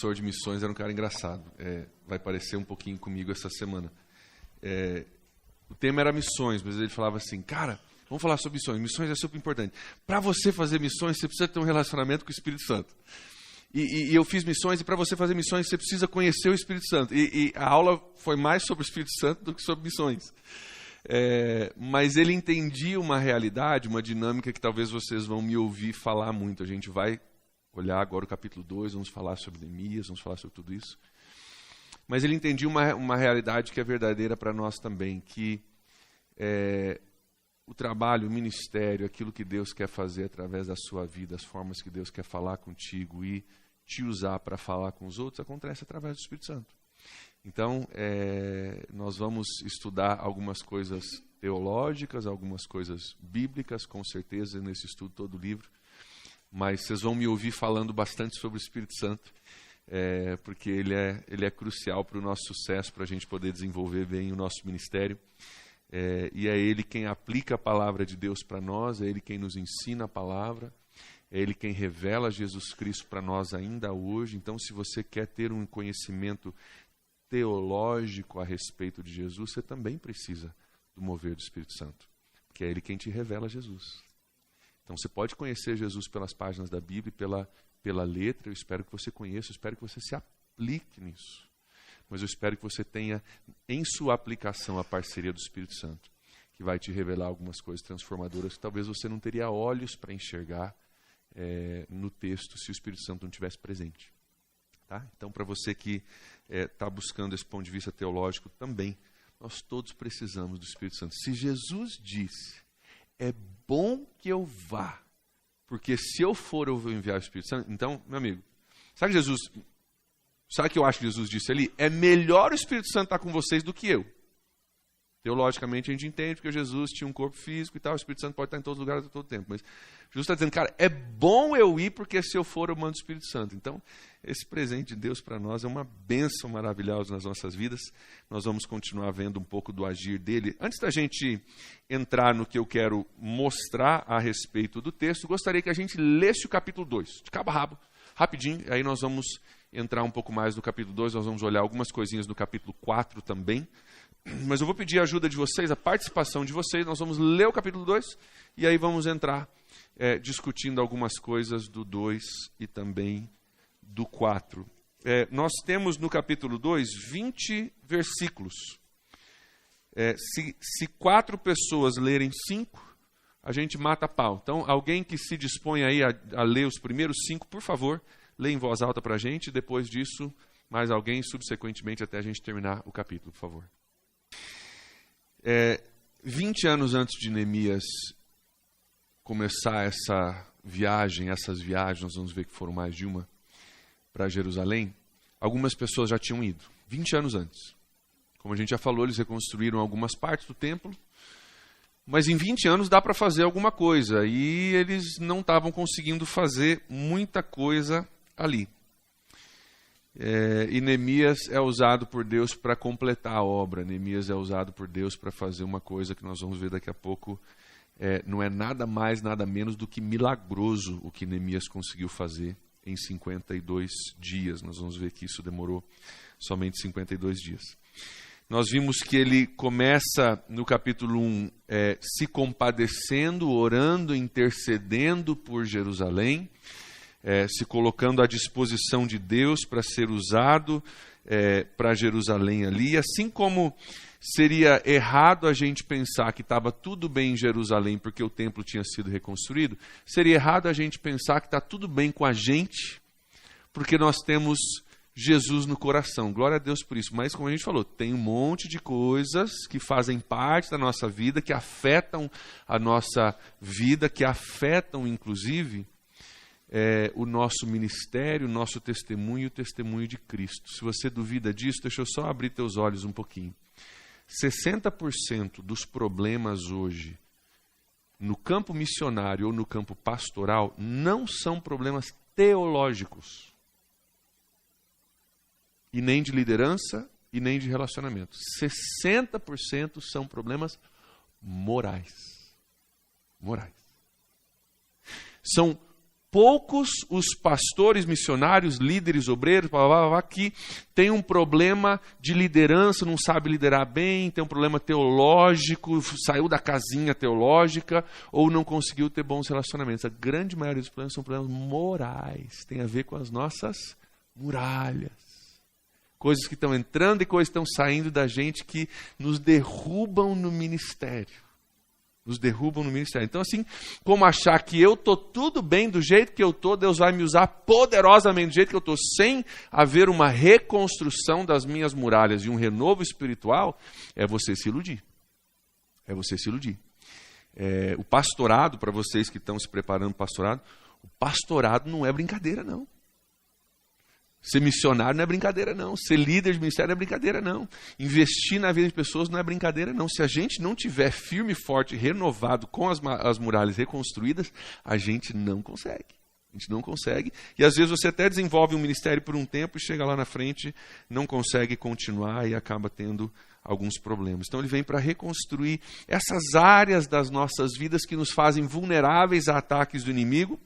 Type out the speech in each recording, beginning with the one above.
professor de missões era um cara engraçado. Vai parecer um pouquinho comigo essa semana. O tema era missões, mas ele falava assim, cara, vamos falar sobre missões. Missões é super importante. Para você fazer missões, você precisa ter um relacionamento com o Espírito Santo. E eu fiz missões, e para você fazer missões, você precisa conhecer o Espírito Santo. E a aula foi mais sobre o Espírito Santo do que sobre missões. Mas ele entendia uma realidade, uma dinâmica que talvez vocês vão me ouvir falar muito. A gente vai olhar agora o capítulo 2, vamos falar sobre Neemias, vamos falar sobre tudo isso. Mas ele entendia uma realidade que é verdadeira para nós também, que o trabalho, o ministério, aquilo que Deus quer fazer através da sua vida, as formas que Deus quer falar contigo e te usar para falar com os outros, acontece através do Espírito Santo. Então, nós vamos estudar algumas coisas teológicas, algumas coisas bíblicas, com certeza, nesse estudo todo o livro. Mas vocês vão me ouvir falando bastante sobre o Espírito Santo, porque ele é crucial para o nosso sucesso, para a gente poder desenvolver bem o nosso ministério. E é Ele quem aplica a palavra de Deus para nós, é Ele quem nos ensina a palavra, é Ele quem revela Jesus Cristo para nós ainda hoje. Então, se você quer ter um conhecimento teológico a respeito de Jesus, você também precisa do mover do Espírito Santo, porque é Ele quem te revela Jesus. Então, você pode conhecer Jesus pelas páginas da Bíblia, pela letra. Eu espero que você conheça, eu espero que você se aplique nisso. Mas eu espero que você tenha em sua aplicação a parceria do Espírito Santo, que vai te revelar algumas coisas transformadoras que talvez você não teria olhos para enxergar no texto se o Espírito Santo não estivesse presente. Tá? Então, para você que está buscando esse ponto de vista teológico também, nós todos precisamos do Espírito Santo. Se Jesus disse, é bom que eu vá, porque se eu for, eu vou enviar o Espírito Santo. Então, meu amigo, sabe o que eu acho que Jesus disse ali? É melhor o Espírito Santo estar com vocês do que eu. Teologicamente a gente entende, porque Jesus tinha um corpo físico e tal, o Espírito Santo pode estar em todos os lugares a todo tempo. Mas Jesus está dizendo, cara, é bom eu ir, porque se eu for, eu mando o Espírito Santo. Então, esse presente de Deus para nós é uma bênção maravilhosa nas nossas vidas. Nós vamos continuar vendo um pouco do agir dele. Antes da gente entrar no que eu quero mostrar a respeito do texto, gostaria que a gente lesse o capítulo 2, de cabo a rabo, rapidinho, aí nós vamos entrar um pouco mais no capítulo 2, nós vamos olhar algumas coisinhas do capítulo 4 também. Mas eu vou pedir a ajuda de vocês, a participação de vocês. Nós vamos ler o capítulo 2 e aí vamos entrar discutindo algumas coisas do 2 e também do 4. Nós temos no capítulo 2 20 versículos. Se 4 pessoas lerem 5, a gente mata a pau. Então, alguém que se dispõe aí a ler os primeiros 5, por favor, lê em voz alta para a gente. Depois disso, mais alguém, subsequentemente, até a gente terminar o capítulo, por favor. 20 anos antes de Neemias começar essas viagens, nós vamos ver que foram mais de uma, para Jerusalém, algumas pessoas já tinham ido, 20 anos antes. Como a gente já falou, eles reconstruíram algumas partes do templo, mas em 20 anos dá para fazer alguma coisa, e eles não estavam conseguindo fazer muita coisa ali. E Neemias é usado por Deus para completar a obra. Neemias é usado por Deus para fazer uma coisa que nós vamos ver daqui a pouco. Não é nada mais, nada menos do que milagroso o que Neemias conseguiu fazer em 52 dias. Nós vamos ver que isso demorou somente 52 dias. Nós vimos que ele começa no capítulo 1 se compadecendo, orando, intercedendo por Jerusalém. Se colocando à disposição de Deus para ser usado para Jerusalém ali. Assim como seria errado a gente pensar que estava tudo bem em Jerusalém porque o templo tinha sido reconstruído, seria errado a gente pensar que está tudo bem com a gente porque nós temos Jesus no coração. Glória a Deus por isso. Mas como a gente falou, tem um monte de coisas que fazem parte da nossa vida, que afetam a nossa vida, que afetam inclusive o nosso ministério, o nosso testemunho e o testemunho de Cristo. Se você duvida disso, deixa eu só abrir teus olhos um pouquinho. 60% dos problemas hoje, no campo missionário ou no campo pastoral, não são problemas teológicos. E nem de liderança e nem de relacionamento. 60% são problemas morais. Morais. São poucos os pastores, missionários, líderes, obreiros, que têm um problema de liderança, não sabe liderar bem, tem um problema teológico, saiu da casinha teológica ou não conseguiu ter bons relacionamentos. A grande maioria dos problemas são problemas morais, tem a ver com as nossas muralhas. Coisas que estão entrando e coisas que estão saindo da gente que nos derrubam no ministério. Nos derrubam no ministério. Então, assim, como achar que eu estou tudo bem do jeito que eu estou, Deus vai me usar poderosamente do jeito que eu estou, sem haver uma reconstrução das minhas muralhas e um renovo espiritual, é você se iludir. É você se iludir. O pastorado, para vocês que estão se preparando para o pastorado não é brincadeira, não. Ser missionário não é brincadeira, não. Ser líder de ministério não é brincadeira, não. Investir na vida de pessoas não é brincadeira, não. Se a gente não tiver firme, forte, renovado, com as muralhas reconstruídas, a gente não consegue. A gente não consegue. E às vezes você até desenvolve um ministério por um tempo e chega lá na frente, não consegue continuar e acaba tendo alguns problemas. Então ele vem para reconstruir essas áreas das nossas vidas que nos fazem vulneráveis a ataques do inimigo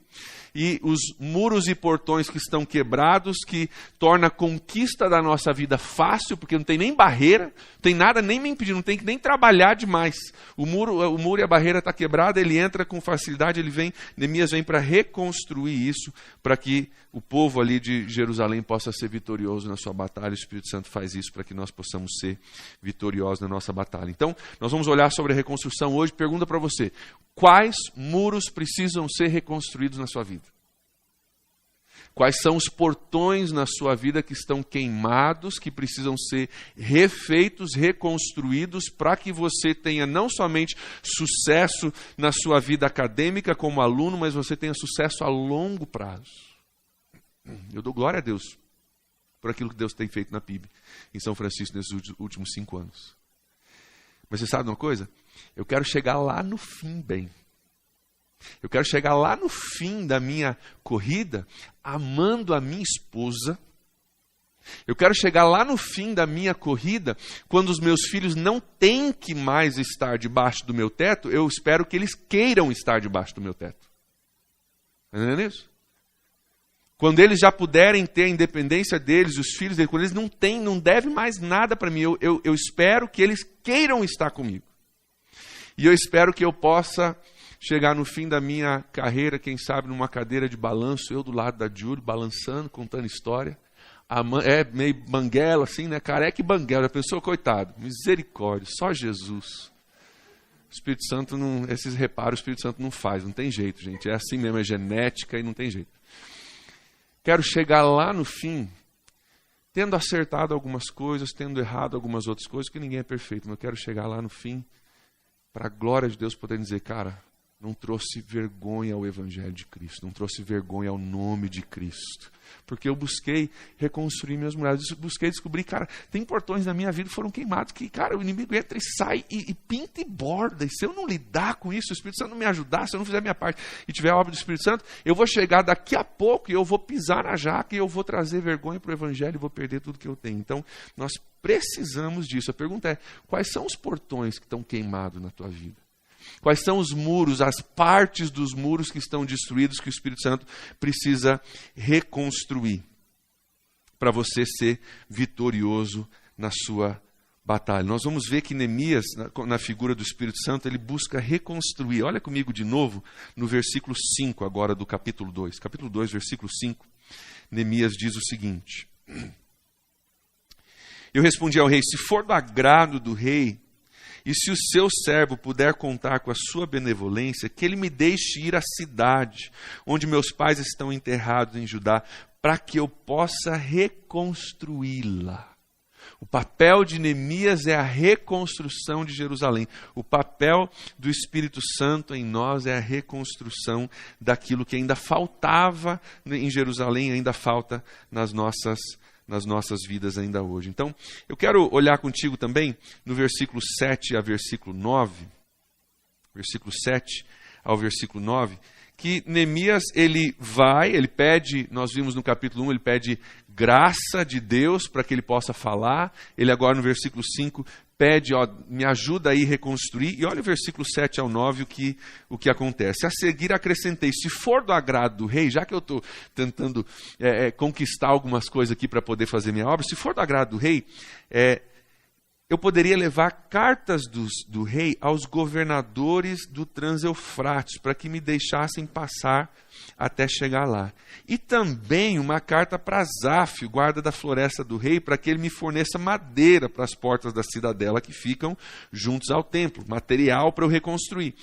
e os muros e portões que estão quebrados, que torna a conquista da nossa vida fácil, porque não tem nem barreira, não tem nada nem me impedir, não tem que nem trabalhar demais. O muro e a barreira está quebrada, ele entra com facilidade, Neemias vem para reconstruir isso, para que o povo ali de Jerusalém possa ser vitorioso na sua batalha. O Espírito Santo faz isso para que nós possamos ser vitoriosos na nossa batalha. Então, nós vamos olhar sobre a reconstrução hoje. Pergunta para você: quais muros precisam ser reconstruídos na sua vida? Quais são os portões na sua vida que estão queimados, que precisam ser refeitos, reconstruídos, para que você tenha não somente sucesso na sua vida acadêmica como aluno, mas você tenha sucesso a longo prazo? Eu dou glória a Deus por aquilo que Deus tem feito na PIB, em São Francisco, nesses últimos 5 anos. Mas você sabe de uma coisa? Eu quero chegar lá no fim bem. Eu quero chegar lá no fim da minha corrida amando a minha esposa. Eu quero chegar lá no fim da minha corrida, quando os meus filhos não têm que mais estar debaixo do meu teto, eu espero que eles queiram estar debaixo do meu teto. Está entendendo isso? Quando eles já puderem ter a independência deles, os filhos deles, quando eles não devem mais nada para mim, eu espero que eles queiram estar comigo. E eu espero que eu possa chegar no fim da minha carreira, quem sabe numa cadeira de balanço, eu do lado da Júlia, balançando, contando história. Meio banguela assim, né? Careca e banguela. A pessoa, coitado, misericórdia, só Jesus. O Espírito Santo, esses reparos o Espírito Santo não faz, não tem jeito, gente. É assim mesmo, é genética e não tem jeito. Quero chegar lá no fim, tendo acertado algumas coisas, tendo errado algumas outras coisas, porque ninguém é perfeito, mas eu quero chegar lá no fim, para a glória de Deus poder dizer, cara, não trouxe vergonha ao Evangelho de Cristo, não trouxe vergonha ao nome de Cristo, porque eu busquei reconstruir minhas muralhas, busquei descobrir, cara, tem portões na minha vida que foram queimados, que, cara, o inimigo entra e sai e pinta e borda, e se eu não lidar com isso, se o Espírito Santo não me ajudar, se eu não fizer a minha parte e tiver a obra do Espírito Santo, eu vou chegar daqui a pouco e eu vou pisar na jaca e eu vou trazer vergonha para o Evangelho e vou perder tudo que eu tenho. Então, nós precisamos disso. A pergunta é, quais são os portões que estão queimados na tua vida? Quais são os muros, as partes dos muros que estão destruídos, que o Espírito Santo precisa reconstruir para você ser vitorioso na sua batalha? Nós vamos ver que Neemias, na figura do Espírito Santo, ele busca reconstruir. Olha comigo de novo no versículo 5 agora do capítulo 2. Capítulo 2, versículo 5. Neemias diz o seguinte: eu respondi ao rei, se for do agrado do rei, e se o seu servo puder contar com a sua benevolência, que ele me deixe ir à cidade onde meus pais estão enterrados em Judá, para que eu possa reconstruí-la. O papel de Neemias é a reconstrução de Jerusalém. O papel do Espírito Santo em nós é a reconstrução daquilo que ainda faltava em Jerusalém, ainda falta nas nossas vidas ainda hoje. Então, eu quero olhar contigo também no versículo 7 a versículo 9. Versículo 7 ao versículo 9, que Neemias, ele pede, nós vimos no capítulo 1, ele pede graça de Deus para que ele possa falar. Ele agora no versículo 5 pede, me ajuda aí a reconstruir. E olha o versículo 7 ao 9 o que acontece. A seguir acrescentei, se for do agrado do rei, já que eu estou tentando conquistar algumas coisas aqui para poder fazer minha obra, se for do agrado do rei, eu poderia levar cartas do rei aos governadores do Transeufrates, para que me deixassem passar até chegar lá. E também uma carta para Asaf, o guarda da floresta do rei, para que ele me forneça madeira para as portas da cidadela que ficam juntos ao templo, material para eu reconstruir,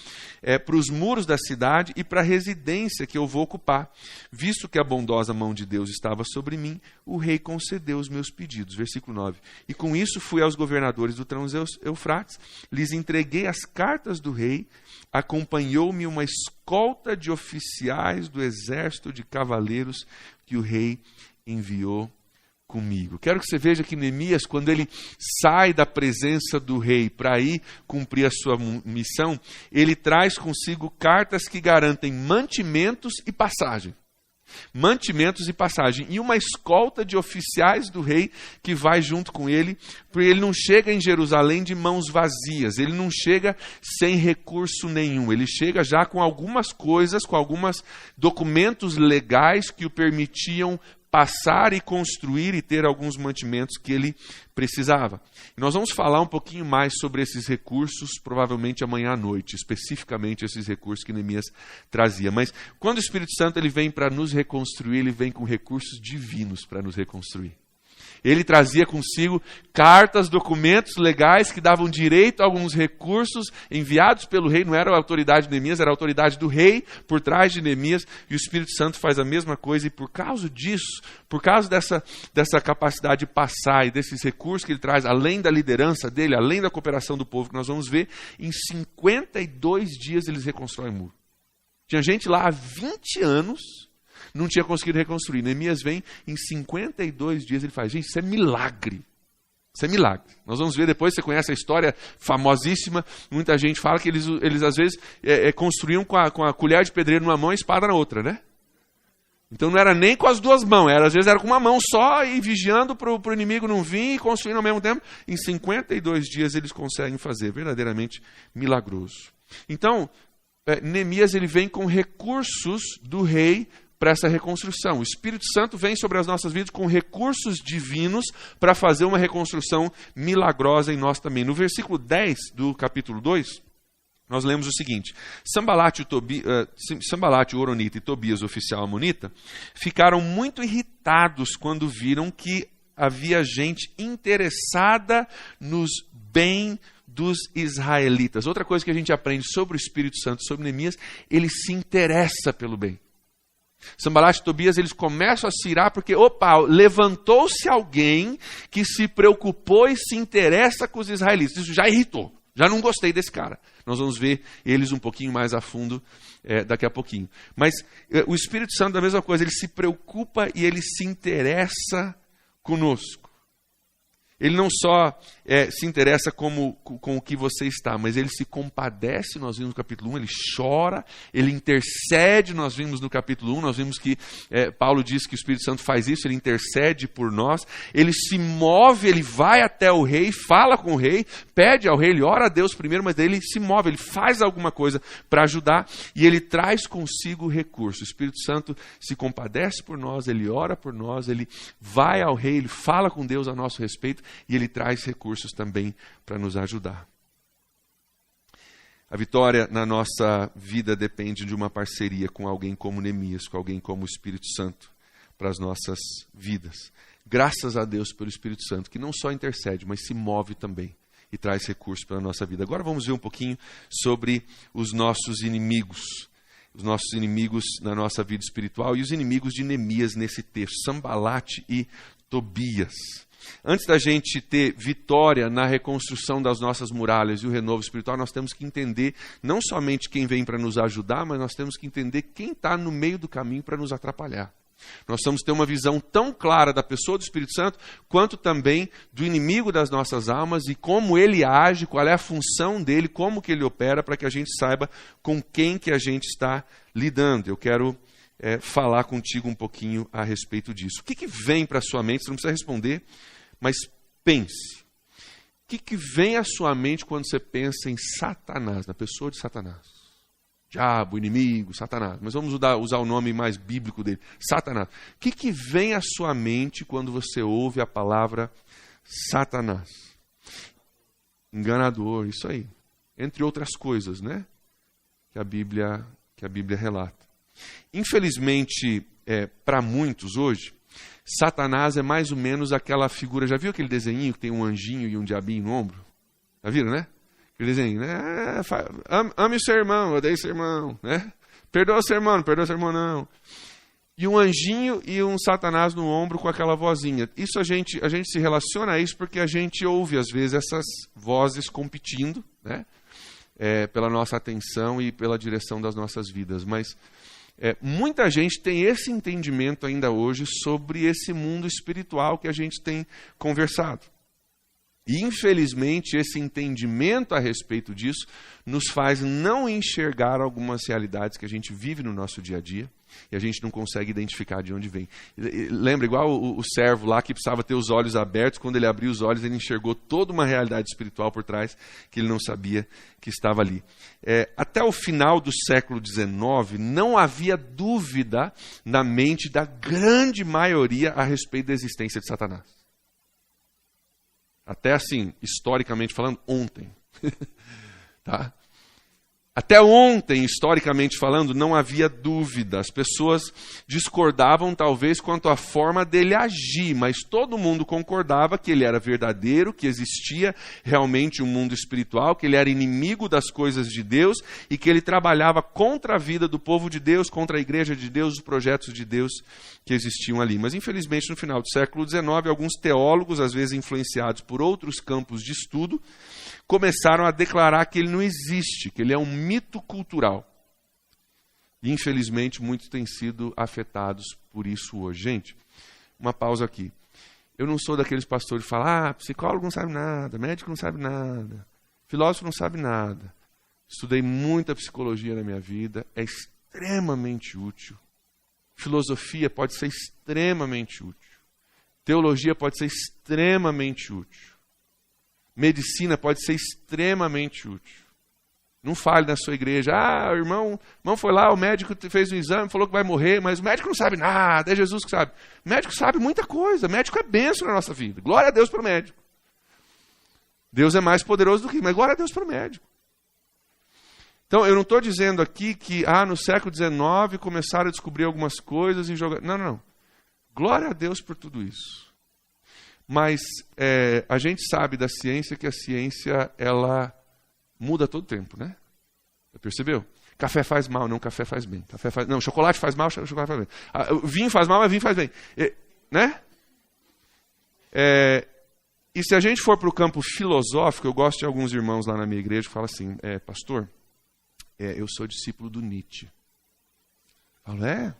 para os muros da cidade e para a residência que eu vou ocupar. Visto que a bondosa mão de Deus estava sobre mim, o rei concedeu os meus pedidos. Versículo 9. E com isso fui aos governadores do Transeufrates, lhes entreguei as cartas do rei, acompanhou-me uma escolta de oficiais do exército de cavaleiros que o rei enviou comigo. Quero que você veja que Neemias, quando ele sai da presença do rei para ir cumprir a sua missão, ele traz consigo cartas que garantem mantimentos e passagem. Mantimentos e passagem, e uma escolta de oficiais do rei que vai junto com ele, porque ele não chega em Jerusalém de mãos vazias, ele não chega sem recurso nenhum, ele chega já com algumas coisas, com alguns documentos legais que o permitiam passar e construir e ter alguns mantimentos que ele precisava. E nós vamos falar um pouquinho mais sobre esses recursos, provavelmente amanhã à noite, especificamente esses recursos que Neemias trazia. Mas quando o Espírito Santo ele vem para nos reconstruir, ele vem com recursos divinos para nos reconstruir. Ele trazia consigo cartas, documentos legais que davam direito a alguns recursos enviados pelo rei. Não era a autoridade de Neemias, era a autoridade do rei por trás de Neemias. E o Espírito Santo faz a mesma coisa. E por causa disso, por causa dessa capacidade de passar e desses recursos que ele traz, além da liderança dele, além da cooperação do povo que nós vamos ver, em 52 dias eles constroem o muro. Tinha gente lá há 20 anos... não tinha conseguido reconstruir. Neemias vem, em 52 dias ele faz. Gente, isso é milagre. Isso é milagre. Nós vamos ver depois, você conhece a história famosíssima. Muita gente fala que eles às vezes, construíam com a colher de pedreiro numa mão e a espada na outra, né? Então não era nem com as duas mãos, às vezes era com uma mão só e vigiando para o inimigo não vir e construindo ao mesmo tempo. Em 52 dias eles conseguem fazer, verdadeiramente milagroso. Então, Neemias ele vem com recursos do rei para essa reconstrução. O Espírito Santo vem sobre as nossas vidas com recursos divinos para fazer uma reconstrução milagrosa em nós também. No versículo 10 do capítulo 2, nós lemos o seguinte: Sambalat, o Horonita, e Tobias, o oficial amonita, ficaram muito irritados quando viram que havia gente interessada nos bens dos israelitas. Outra coisa que a gente aprende sobre o Espírito Santo, sobre Neemias, ele se interessa pelo bem. Sambalat e Tobias, eles começam a se irar porque, levantou-se alguém que se preocupou e se interessa com os israelitas. Isso já irritou, já não gostei desse cara. Nós vamos ver eles um pouquinho mais a fundo daqui a pouquinho. Mas o Espírito Santo, da mesma coisa, ele se preocupa e ele se interessa conosco. Ele não só se interessa com o que você está, mas ele se compadece, nós vimos no capítulo 1, ele chora, ele intercede, nós vimos no capítulo 1, nós vimos que Paulo diz que o Espírito Santo faz isso, ele intercede por nós, ele se move, ele vai até o rei, fala com o rei, pede ao rei, ele ora a Deus primeiro, mas ele se move, ele faz alguma coisa para ajudar e ele traz consigo recursos. O Espírito Santo se compadece por nós, ele ora por nós, ele vai ao rei, ele fala com Deus a nosso respeito, e ele traz recursos também para nos ajudar. A vitória na nossa vida depende de uma parceria com alguém como Neemias, com alguém como o Espírito Santo para as nossas vidas. Graças a Deus pelo Espírito Santo, que não só intercede, mas se move também e traz recursos para a nossa vida. Agora vamos ver um pouquinho sobre os nossos inimigos. Os nossos inimigos na nossa vida espiritual e os inimigos de Neemias nesse texto, Sambalat e Tobias. Antes da gente ter vitória na reconstrução das nossas muralhas e o renovo espiritual, nós temos que entender não somente quem vem para nos ajudar, mas nós temos que entender quem está no meio do caminho para nos atrapalhar. Nós precisamos ter uma visão tão clara da pessoa do Espírito Santo, quanto também do inimigo das nossas almas e como ele age, qual é a função dele, como que ele opera, para que a gente saiba com quem que a gente está lidando. Eu quero falar contigo um pouquinho a respeito disso. O que vem para a sua mente? Você não precisa responder, mas pense. O que vem à sua mente quando você pensa em Satanás, na pessoa de Satanás? Diabo, inimigo, Satanás. Mas vamos usar o nome mais bíblico dele. Satanás. O que vem à sua mente quando você ouve a palavra Satanás? Enganador, isso aí. Entre outras coisas, né? Que a Bíblia relata. Infelizmente, para muitos hoje, Satanás é mais ou menos aquela figura. Já viu aquele desenho que tem um anjinho e um diabinho no ombro? Já viram, né? Aquele desenho, né? Ame o seu irmão, odeie o seu irmão, né? Perdoa o seu irmão, não perdoa o seu irmão, não. E um anjinho e um Satanás no ombro com aquela vozinha. Isso a gente se relaciona a isso porque a gente ouve, às vezes, essas vozes competindo, né? Pela nossa atenção e pela direção das nossas vidas. Mas muita gente tem esse entendimento ainda hoje sobre esse mundo espiritual que a gente tem conversado. E, infelizmente, esse entendimento a respeito disso nos faz não enxergar algumas realidades que a gente vive no nosso dia a dia e a gente não consegue identificar de onde vem. Lembra, igual o servo lá que precisava ter os olhos abertos, quando ele abriu os olhos, ele enxergou toda uma realidade espiritual por trás que ele não sabia que estava ali. Até o final do século XIX, não havia dúvida na mente da grande maioria a respeito da existência de Satanás. Até assim, historicamente falando, ontem. Tá? Até ontem, historicamente falando, não havia dúvida. As pessoas discordavam talvez quanto à forma dele agir, mas todo mundo concordava que ele era verdadeiro, que existia realmente um mundo espiritual, que ele era inimigo das coisas de Deus e que ele trabalhava contra a vida do povo de Deus, contra a igreja de Deus, os projetos de Deus que existiam ali. Mas, infelizmente, no final do século XIX, alguns teólogos, às vezes influenciados por outros campos de estudo, começaram a declarar que ele não existe, que ele é um mito cultural. E, infelizmente, muitos têm sido afetados por isso hoje. Gente, uma pausa aqui. Eu não sou daqueles pastores que falam, psicólogo não sabe nada, médico não sabe nada, filósofo não sabe nada. Estudei muita psicologia na minha vida, é extremamente útil. Filosofia pode ser extremamente útil. Teologia pode ser extremamente útil. Medicina pode ser extremamente útil. Não fale na sua igreja, o irmão foi lá, o médico fez um exame, falou que vai morrer, mas o médico não sabe nada, é Jesus que sabe. O médico sabe muita coisa, o médico é bênção na nossa vida. Glória a Deus para o médico. Deus é mais poderoso do que, mas glória a Deus para o médico. Então, eu não estou dizendo aqui que no século XIX começaram a descobrir algumas coisas e jogar. Não. Glória a Deus por tudo isso. Mas a gente sabe da ciência que a ciência, ela muda todo tempo, né? Percebeu? Café faz mal, não, café faz bem. Não, chocolate faz mal, chocolate faz bem. Vinho faz mal, mas vinho faz bem. Né? E se a gente for para o campo filosófico, eu gosto de alguns irmãos lá na minha igreja que falam assim, pastor, eu sou discípulo do Nietzsche. Eu falo,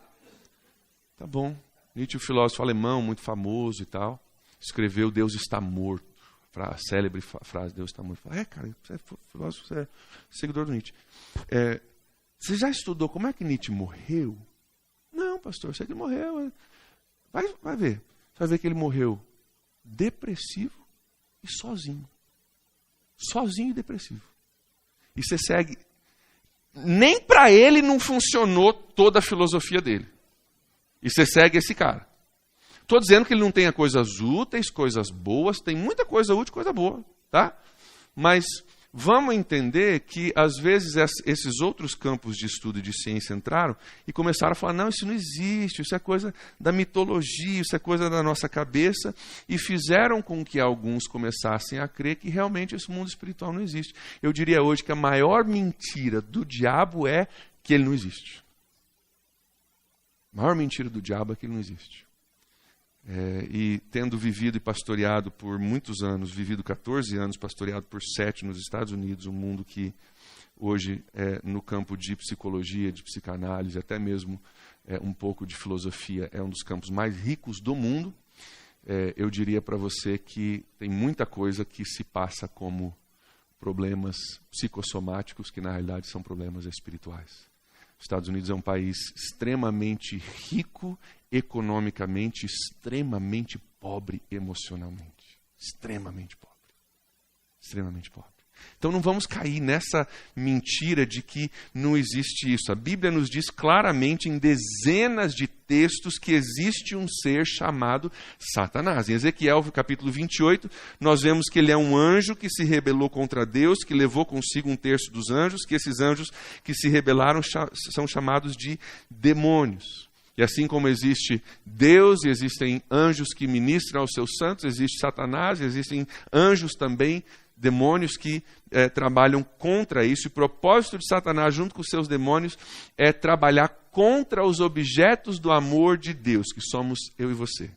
tá bom. Nietzsche, o filósofo alemão, muito famoso e tal. Escreveu Deus está morto. A célebre frase, Deus está morto. Cara, você é filósofo, você é seguidor do Nietzsche. Você já estudou como é que Nietzsche morreu? Não, pastor, eu sei que ele morreu. Vai ver. Você vai ver que ele morreu depressivo e sozinho. Sozinho e depressivo. E você segue. Nem para ele não funcionou toda a filosofia dele. E você segue esse cara. Estou dizendo que ele não tenha coisas úteis, coisas boas, tem muita coisa útil, coisa boa, tá? Mas vamos entender que, às vezes, esses outros campos de estudo e de ciência entraram e começaram a falar, não, isso não existe, isso é coisa da mitologia, isso é coisa da nossa cabeça, e fizeram com que alguns começassem a crer que realmente esse mundo espiritual não existe. Eu diria hoje que a maior mentira do diabo é que ele não existe. A maior mentira do diabo é que ele não existe. E tendo vivido e pastoreado por muitos anos, vivido 14 anos, pastoreado por 7 nos Estados Unidos, um mundo que hoje no campo de psicologia, de psicanálise, até mesmo um pouco de filosofia, é um dos campos mais ricos do mundo, eu diria para você que tem muita coisa que se passa como problemas psicossomáticos, que na realidade são problemas espirituais. Os Estados Unidos é um país extremamente rico economicamente, extremamente pobre emocionalmente. Extremamente pobre. Extremamente pobre. Então não vamos cair nessa mentira de que não existe isso. A Bíblia nos diz claramente em dezenas de textos que existe um ser chamado Satanás. Em Ezequiel, capítulo 28, nós vemos que ele é um anjo que se rebelou contra Deus, que levou consigo 1/3 dos anjos, que esses anjos que se rebelaram são chamados de demônios. E assim como existe Deus, e existem anjos que ministram aos seus santos, existe Satanás, existem anjos também, demônios que trabalham contra isso. E o propósito de Satanás, junto com os seus demônios, é trabalhar contra os objetos do amor de Deus, que somos eu e você.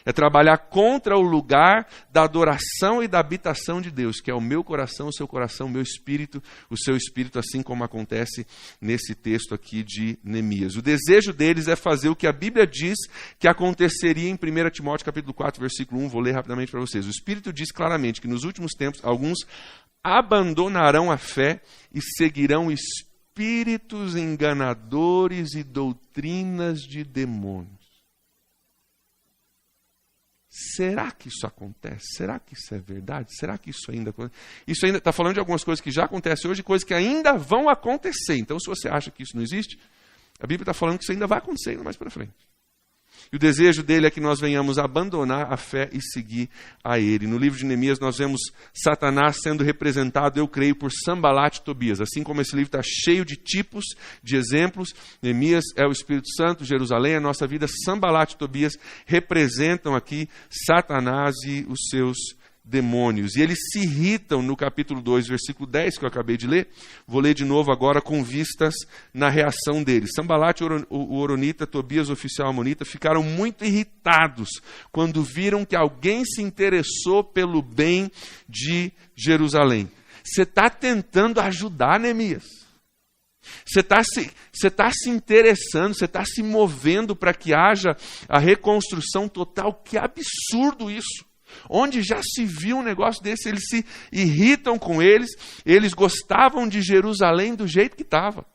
É trabalhar contra o lugar da adoração e da habitação de Deus, que é o meu coração, o seu coração, o meu espírito, o seu espírito, assim como acontece nesse texto aqui de Neemias. O desejo deles é fazer o que a Bíblia diz que aconteceria em 1 Timóteo capítulo 4, versículo 1. Vou ler rapidamente para vocês. O Espírito diz claramente que nos últimos tempos alguns abandonarão a fé e seguirão espíritos enganadores e doutrinas de demônios. Será que isso acontece? Será que isso é verdade? Será que isso ainda acontece? Isso ainda está falando de algumas coisas que já acontecem hoje e coisas que ainda vão acontecer. Então, se você acha que isso não existe, a Bíblia está falando que isso ainda vai acontecer ainda mais para frente. E o desejo dele é que nós venhamos abandonar a fé e seguir a ele. No livro de Neemias nós vemos Satanás sendo representado, eu creio, por Sambalat e Tobias. Assim como esse livro está cheio de tipos, de exemplos, Neemias é o Espírito Santo, Jerusalém é a nossa vida, Sambalat e Tobias representam aqui Satanás e os seus demônios. E eles se irritam no capítulo 2, versículo 10, que eu acabei de ler. Vou ler de novo agora com vistas na reação deles. Sambalat, o Horonita, Tobias, o oficial amonita, ficaram muito irritados quando viram que alguém se interessou pelo bem de Jerusalém. Você está tentando ajudar, Neemias. Você está se interessando, você está se movendo para que haja a reconstrução total. Que absurdo isso! Onde já se viu um negócio desse, eles se irritam com eles gostavam de Jerusalém do jeito que estava.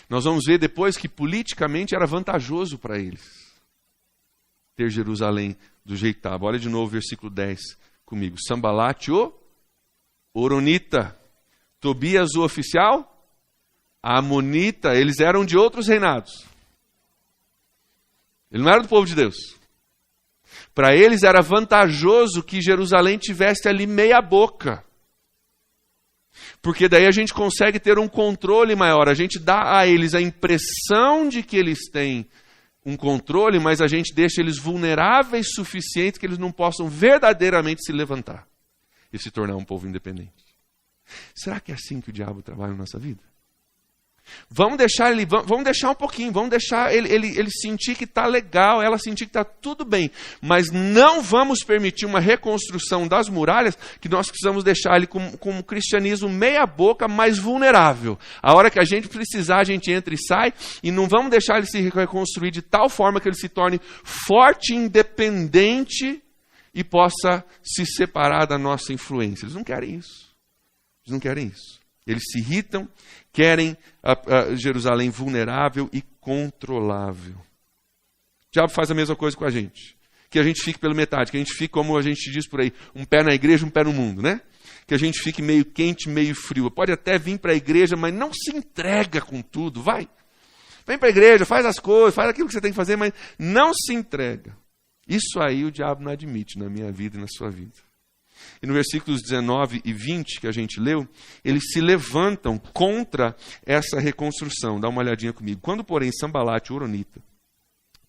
Nós vamos ver depois que politicamente era vantajoso para eles ter Jerusalém do jeito que estava. Olha de novo o versículo 10 comigo. Sambalat, o Horonita, Tobias, o oficial amonita, eles eram de outros reinados. Ele não era do povo de Deus. Para eles era vantajoso que Jerusalém tivesse ali meia boca. Porque daí a gente consegue ter um controle maior. A gente dá a eles a impressão de que eles têm um controle, mas a gente deixa eles vulneráveis suficientes que eles não possam verdadeiramente se levantar e se tornar um povo independente. Será que é assim que o diabo trabalha na nossa vida? Vamos deixar um pouquinho, vamos deixar ele sentir que está legal, ela sentir que está tudo bem, mas não vamos permitir uma reconstrução das muralhas, que nós precisamos deixar ele com um cristianismo meia boca, mais vulnerável. A hora que a gente precisar, a gente entra e sai, e não vamos deixar ele se reconstruir de tal forma que ele se torne forte, independente e possa se separar da nossa influência. Eles não querem isso. Eles não querem isso. Eles se irritam, querem a Jerusalém vulnerável e controlável. O diabo faz a mesma coisa com a gente. Que a gente fique pela metade, que a gente fique, como a gente diz por aí, um pé na igreja, um pé no mundo, né? Que a gente fique meio quente, meio frio. Pode até vir para a igreja, mas não se entrega com tudo, vai. Vem para a igreja, faz as coisas, faz aquilo que você tem que fazer, mas não se entrega. Isso aí o diabo não admite na minha vida e na sua vida. E no versículos 19 e 20 que a gente leu, eles se levantam contra essa reconstrução. Dá uma olhadinha comigo. Quando, porém, Sambalat, o Horonita,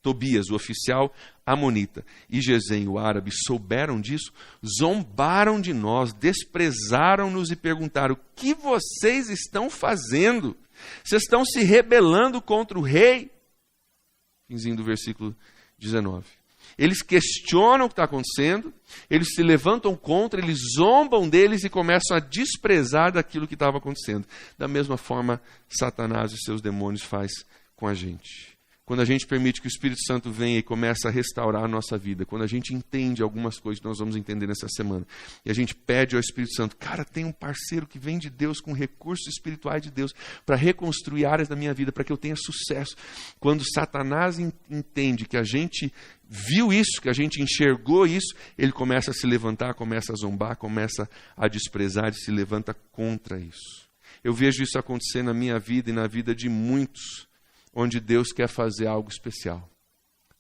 Tobias, o oficial amonita, e Gesem, o árabe, souberam disso, zombaram de nós, desprezaram-nos e perguntaram: o que vocês estão fazendo? Vocês estão se rebelando contra o rei? Finzinho do versículo 19. Eles questionam o que está acontecendo, eles se levantam contra, eles zombam deles e começam a desprezar daquilo que estava acontecendo. Da mesma forma, Satanás e seus demônios faz com a gente. Quando a gente permite que o Espírito Santo venha e comece a restaurar a nossa vida, quando a gente entende algumas coisas que nós vamos entender nessa semana, e a gente pede ao Espírito Santo, cara, tem um parceiro que vem de Deus, com recursos espirituais de Deus, para reconstruir áreas da minha vida, para que eu tenha sucesso. Quando Satanás entende que a gente viu isso, que a gente enxergou isso, ele começa a se levantar, começa a zombar, começa a desprezar e se levanta contra isso. Eu vejo isso acontecer na minha vida e na vida de muitos, onde Deus quer fazer algo especial.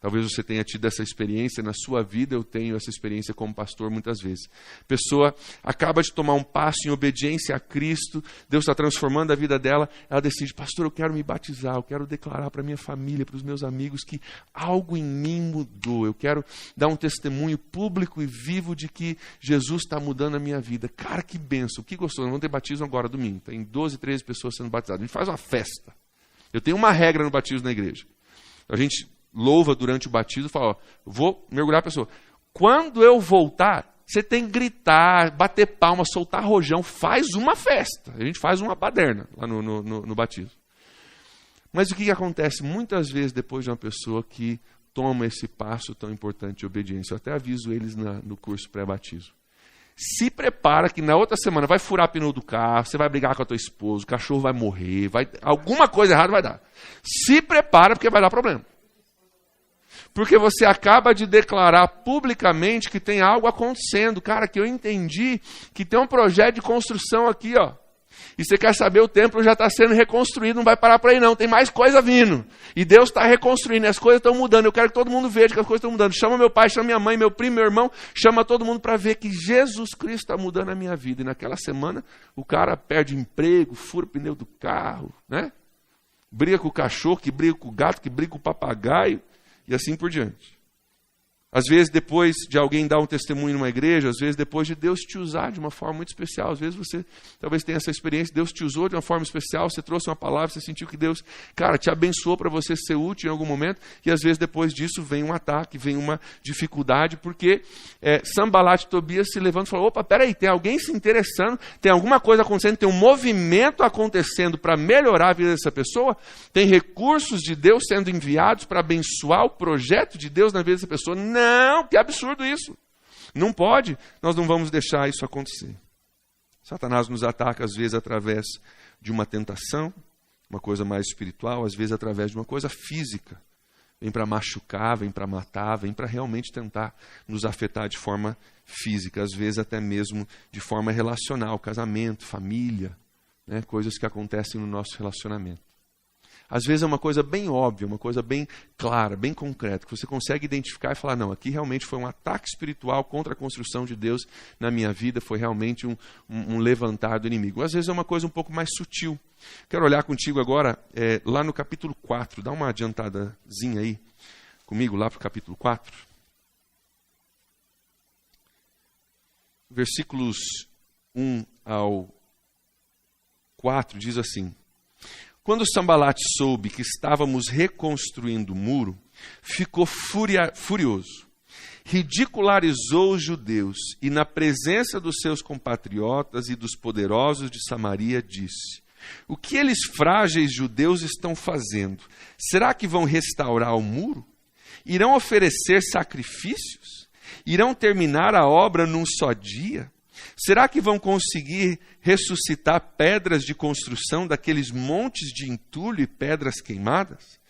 Talvez você tenha tido essa experiência na sua vida, eu tenho essa experiência como pastor muitas vezes. A pessoa acaba de tomar um passo em obediência a Cristo, Deus está transformando a vida dela, ela decide, pastor, eu quero me batizar, eu quero declarar para a minha família, para os meus amigos que algo em mim mudou, eu quero dar um testemunho público e vivo de que Jesus está mudando a minha vida. Cara, que bênção, que gostoso, nós vamos ter batismo agora domingo, tem 12, 13 pessoas sendo batizadas, a gente faz uma festa. Eu tenho uma regra no batismo na igreja. A gente louva durante o batismo e fala, ó, vou mergulhar a pessoa. Quando eu voltar, você tem que gritar, bater palma, soltar rojão, faz uma festa. A gente faz uma baderna lá no batismo. Mas o que acontece muitas vezes depois de uma pessoa que toma esse passo tão importante de obediência? Eu até aviso eles no curso pré-batismo. Se prepara que na outra semana vai furar pneu do carro, você vai brigar com a tua esposa, o cachorro vai morrer, alguma coisa errada vai dar. Se prepara porque vai dar problema. Porque você acaba de declarar publicamente que tem algo acontecendo. Cara, que eu entendi que tem um projeto de construção aqui, ó. E você quer saber, o templo já está sendo reconstruído, não vai parar por aí não, tem mais coisa vindo. E Deus está reconstruindo, as coisas estão mudando, eu quero que todo mundo veja que as coisas estão mudando. Chama meu pai, chama minha mãe, meu primo, meu irmão, chama todo mundo para ver que Jesus Cristo está mudando a minha vida. E naquela semana, o cara perde emprego, fura o pneu do carro, né? Briga com o cachorro, que briga com o gato, que briga com o papagaio, e assim por diante. Às vezes depois de alguém dar um testemunho numa igreja, às vezes depois de Deus te usar de uma forma muito especial, às vezes você talvez tenha essa experiência, Deus te usou de uma forma especial, você trouxe uma palavra, você sentiu que Deus, cara, te abençoou para você ser útil em algum momento, e às vezes depois disso vem um ataque, vem uma dificuldade, porque Sanbalat e Tobias se levantam e falam, opa, peraí, tem alguém se interessando, tem alguma coisa acontecendo, tem um movimento acontecendo para melhorar a vida dessa pessoa, tem recursos de Deus sendo enviados para abençoar o projeto de Deus na vida dessa pessoa. Não, que absurdo isso. Não pode, nós não vamos deixar isso acontecer. Satanás nos ataca às vezes através de uma tentação, uma coisa mais espiritual, às vezes através de uma coisa física. Vem para machucar, vem para matar, vem para realmente tentar nos afetar de forma física, às vezes até mesmo de forma relacional, casamento, família, né, coisas que acontecem no nosso relacionamento. Às vezes é uma coisa bem óbvia, uma coisa bem clara, bem concreta, que você consegue identificar e falar, não, aqui realmente foi um ataque espiritual contra a construção de Deus na minha vida, foi realmente um levantar do inimigo. Às vezes é uma coisa um pouco mais sutil. Quero olhar contigo agora, lá no capítulo 4, dá uma adiantadazinha aí comigo, lá para o capítulo 4. Versículos 1 ao 4 diz assim, quando Sanbalat soube que estávamos reconstruindo o muro, ficou furioso. Ridicularizou os judeus e, na presença dos seus compatriotas e dos poderosos de Samaria, disse, o que eles frágeis judeus estão fazendo? Será que vão restaurar o muro? Irão oferecer sacrifícios? Irão terminar a obra num só dia? Será que vão conseguir ressuscitar pedras de construção daqueles montes de entulho e pedras queimadas?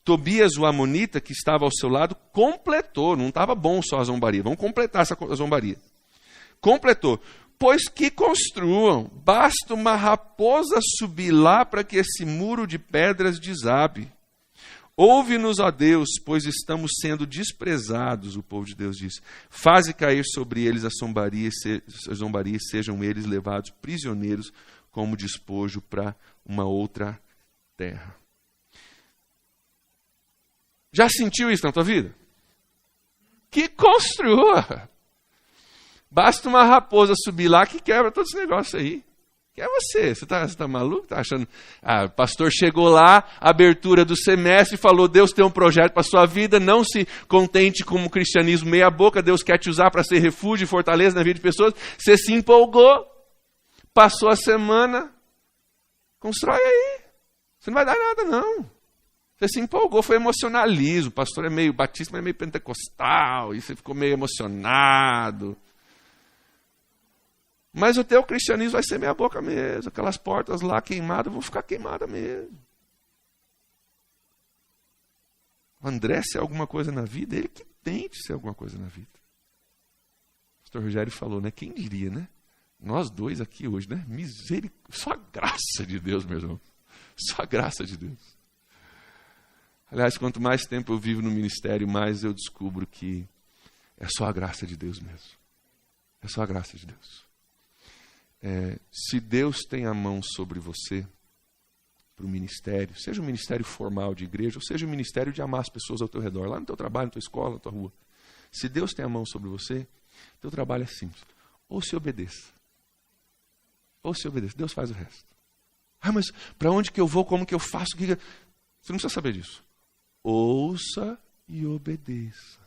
Tobias, o amonita, que estava ao seu lado, completou. Não estava bom só a zombaria. Vamos completar essa zombaria. Completou. Pois que construam. Basta uma raposa subir lá para que esse muro de pedras desabe. Ouve-nos, ó Deus, pois estamos sendo desprezados, o povo de Deus diz. Faze cair sobre eles a zombaria e sejam eles levados prisioneiros como despojo para uma outra terra. Já sentiu isso na tua vida? Que construa! Basta uma raposa subir lá que quebra todo esse negócio aí. Que é você? Você tá maluco? Tá achando? O pastor chegou lá, abertura do semestre, falou, Deus tem um projeto para a sua vida, não se contente com o cristianismo meia boca, Deus quer te usar para ser refúgio e fortaleza na vida de pessoas. Você se empolgou, passou a semana, constrói aí. Você não vai dar nada, não. Você se empolgou, foi emocionalismo. O pastor é meio batista, mas é meio pentecostal. E você ficou meio emocionado. Mas o teu cristianismo vai ser meia boca mesmo. Aquelas portas lá queimadas vão ficar queimadas mesmo. O André ser alguma coisa na vida, ele que tente ser alguma coisa na vida. O pastor Rogério falou, né? Quem diria, né? Nós dois aqui hoje, né? Só a graça de Deus, meu irmão. Só a graça de Deus. Aliás, quanto mais tempo eu vivo no ministério, mais eu descubro que é só a graça de Deus mesmo. É só a graça de Deus. Se Deus tem a mão sobre você, para o ministério, seja um ministério formal de igreja, ou seja um ministério de amar as pessoas ao teu redor, lá no teu trabalho, na tua escola, na tua rua. Se Deus tem a mão sobre você, teu trabalho é simples. Ou se obedeça. Ou se obedeça. Deus faz o resto. Ah, mas para onde que eu vou? Como que eu faço? Você não precisa saber disso. Ouça e obedeça.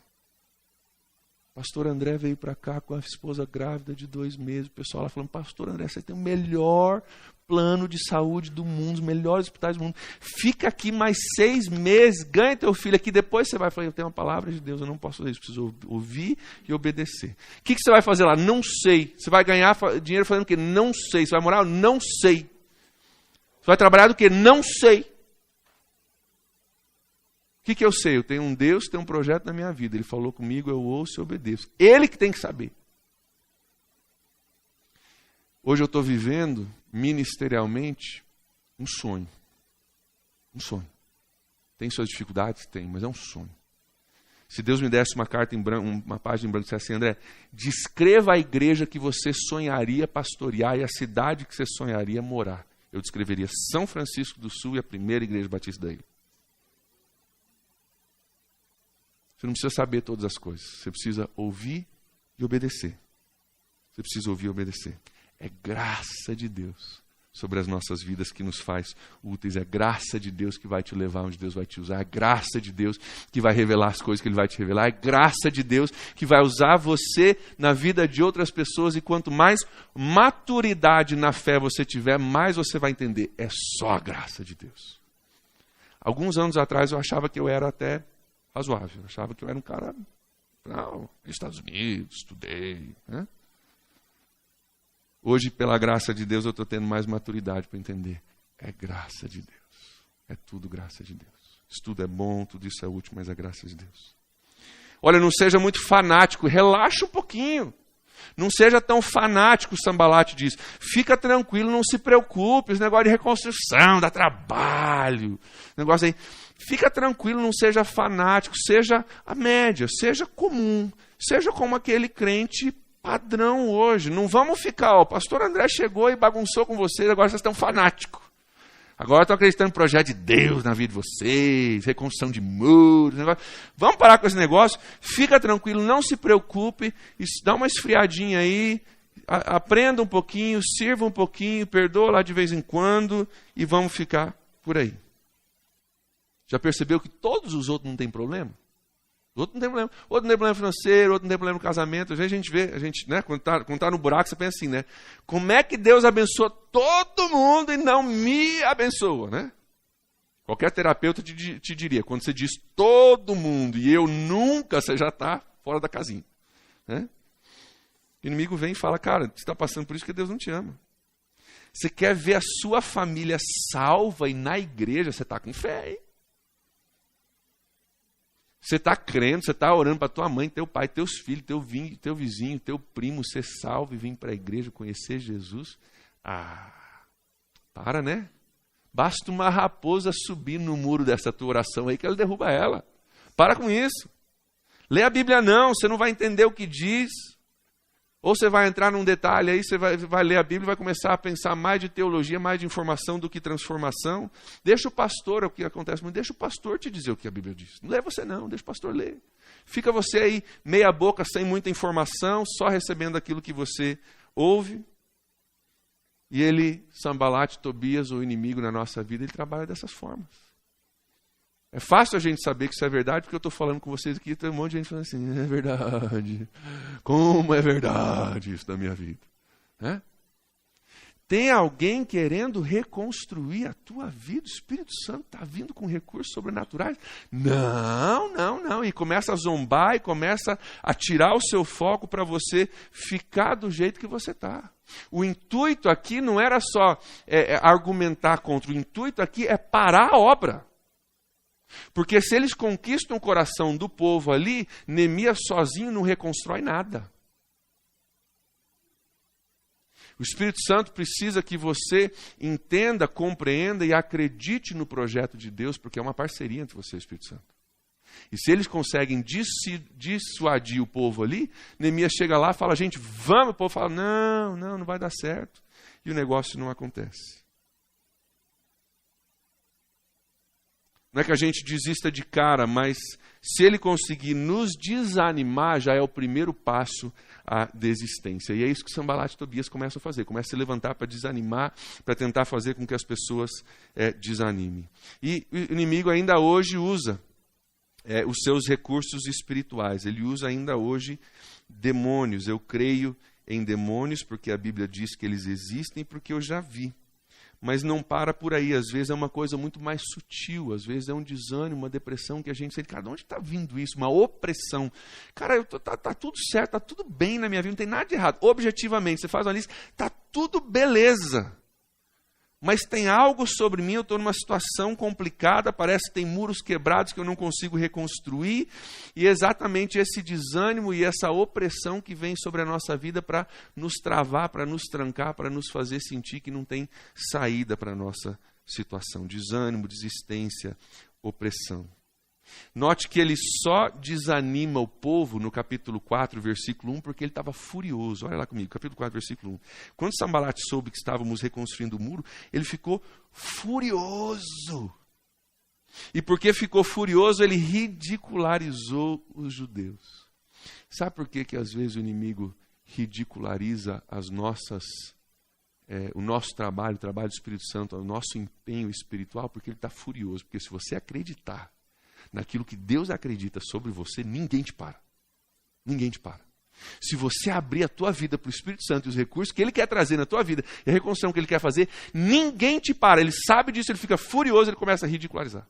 Pastor André veio para cá com a esposa grávida de 2 meses. O pessoal lá falando, pastor André, você tem o melhor plano de saúde do mundo, os melhores hospitais do mundo. Fica aqui mais 6 meses, ganha teu filho aqui, depois você vai falar, eu tenho uma palavra de Deus, eu não posso fazer isso, preciso ouvir e obedecer. O que você vai fazer lá? Não sei. Você vai ganhar dinheiro fazendo o quê? Não sei. Você vai morar? Não sei. Você vai trabalhar do quê? Não sei. O que eu sei? Eu tenho um Deus que tem um projeto na minha vida. Ele falou comigo, eu ouço e obedeço. Ele que tem que saber. Hoje eu estou vivendo, ministerialmente, um sonho. Um sonho. Tem suas dificuldades? Tem, mas é um sonho. Se Deus me desse uma carta em branco, uma página em branco, e dissesse assim, André, descreva a igreja que você sonharia pastorear e a cidade que você sonharia morar. Eu descreveria São Francisco do Sul e a primeira igreja batista da ilha. Você não precisa saber todas as coisas. Você precisa ouvir e obedecer. Você precisa ouvir e obedecer. É graça de Deus sobre as nossas vidas que nos faz úteis. É graça de Deus que vai te levar onde Deus vai te usar. É graça de Deus que vai revelar as coisas que Ele vai te revelar. É graça de Deus que vai usar você na vida de outras pessoas. E quanto mais maturidade na fé você tiver, mais você vai entender. É só a graça de Deus. Alguns anos atrás eu achava que eu era até razoável. Eu achava que eu era um cara... Não, Estados Unidos, estudei, né? Hoje, pela graça de Deus, eu estou tendo mais maturidade para entender. É graça de Deus. É tudo graça de Deus. Isso tudo é bom, tudo isso é útil, mas é graça de Deus. Olha, não seja muito fanático, relaxa um pouquinho. Não seja tão fanático, o Sambalat diz. Fica tranquilo, não se preocupe. Esse negócio de reconstrução, dá trabalho. Negócio aí. Fica tranquilo, não seja fanático, seja a média, seja comum. Seja como aquele crente padrão hoje. Não vamos ficar, o pastor André chegou e bagunçou com vocês, agora vocês estão fanáticos. Agora estão acreditando no projeto de Deus na vida de vocês, reconstrução de muros. Vamos parar com esse negócio, fica tranquilo, não se preocupe, dá uma esfriadinha aí, aprenda um pouquinho, sirva um pouquinho, perdoa lá de vez em quando e vamos ficar por aí. Já percebeu que todos os outros não têm problema? Outro não tem problema. Outro não tem problema financeiro, outro não tem problema no casamento. Às vezes a gente vê, né, quando tá no buraco, você pensa assim, né? Como é que Deus abençoa todo mundo e não me abençoa, né? Qualquer terapeuta te diria, quando você diz todo mundo e eu nunca, você já está fora da casinha, né? O inimigo vem e fala, cara, você está passando por isso porque Deus não te ama. Você quer ver a sua família salva e na igreja, você está com fé, hein? Você está crendo, você está orando para tua mãe, teu pai, teus filhos, teu vizinho, teu primo, ser salvo e vir para a igreja conhecer Jesus. Ah, para, né? Basta uma raposa subir no muro dessa tua oração aí que ela derruba ela. Para com isso. Lê a Bíblia não, você não vai entender o que diz. Ou você vai entrar num detalhe aí, você vai ler a Bíblia e vai começar a pensar mais de teologia, mais de informação do que transformação. Deixa o pastor, é o que acontece muito, deixa o pastor te dizer o que a Bíblia diz. Não lê você não, deixa o pastor ler. Fica você aí meia boca, sem muita informação, só recebendo aquilo que você ouve. E ele, Sambalat, Tobias, o inimigo na nossa vida, ele trabalha dessas formas. É fácil a gente saber que isso é verdade, porque eu estou falando com vocês aqui e tem um monte de gente falando assim, é verdade. Como é verdade isso da minha vida? Né? Tem alguém querendo reconstruir a tua vida. O Espírito Santo está vindo com recursos sobrenaturais? Não. E começa a zombar e começa a tirar o seu foco para você ficar do jeito que você está. O intuito aqui não era só argumentar contra. O intuito aqui é parar a obra. Porque se eles conquistam o coração do povo ali, Neemias sozinho não reconstrói nada. O Espírito Santo precisa que você entenda, compreenda e acredite no projeto de Deus, porque é uma parceria entre você e o Espírito Santo. E se eles conseguem dissuadir o povo ali, Neemias chega lá e fala, gente, vamos. O povo fala, não vai dar certo. E o negócio não acontece. Não é que a gente desista de cara, mas se ele conseguir nos desanimar, já é o primeiro passo à desistência. E é isso que Sanbalat e Tobias começam a fazer. Começam a se levantar para desanimar, para tentar fazer com que as pessoas desanimem. E o inimigo ainda hoje usa os seus recursos espirituais. Ele usa ainda hoje demônios. Eu creio em demônios porque a Bíblia diz que eles existem, porque eu já vi. Mas não para por aí, às vezes é uma coisa muito mais sutil, às vezes é um desânimo, uma depressão que a gente sente, cara, de onde está vindo isso? Uma opressão. Cara, tá tudo certo, tá tudo bem na minha vida, não tem nada de errado. Objetivamente, você faz uma lista, tá tudo beleza. Mas tem algo sobre mim, eu estou numa situação complicada, parece que tem muros quebrados que eu não consigo reconstruir, e é exatamente esse desânimo e essa opressão que vem sobre a nossa vida para nos travar, para nos trancar, para nos fazer sentir que não tem saída para a nossa situação. Desânimo, desistência, opressão. Note que ele só desanima o povo no capítulo 4, versículo 1, porque ele estava furioso. Olha lá comigo, capítulo 4, versículo 1. Quando Sanbalat soube que estávamos reconstruindo o muro, ele ficou furioso. E porque ficou furioso, ele ridicularizou os judeus. Sabe por que às vezes o inimigo ridiculariza o nosso trabalho, o trabalho do Espírito Santo, o nosso empenho espiritual? Porque ele está furioso. Porque se você acreditar naquilo que Deus acredita sobre você, ninguém te para. Ninguém te para. Se você abrir a tua vida para o Espírito Santo e os recursos que Ele quer trazer na tua vida, e a reconstrução que Ele quer fazer, ninguém te para. Ele sabe disso, ele fica furioso, ele começa a ridicularizar.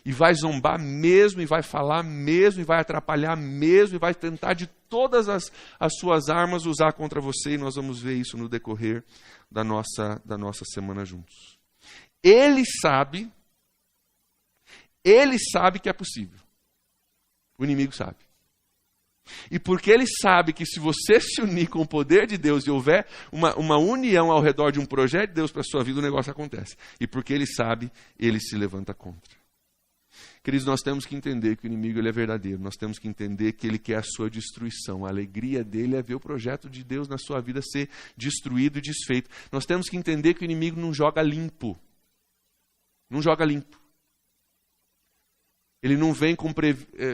E vai zombar mesmo, e vai falar mesmo, e vai atrapalhar mesmo, e vai tentar de todas as suas armas usar contra você, e nós vamos ver isso no decorrer da nossa semana juntos. Ele sabe que é possível. O inimigo sabe. E porque ele sabe que se você se unir com o poder de Deus e houver uma união ao redor de um projeto de Deus para a sua vida, o negócio acontece. E porque ele sabe, ele se levanta contra. Queridos, nós temos que entender que o inimigo ele é verdadeiro. Nós temos que entender que ele quer a sua destruição. A alegria dele é ver o projeto de Deus na sua vida ser destruído e desfeito. Nós temos que entender que o inimigo não joga limpo. Não joga limpo. Ele não vem com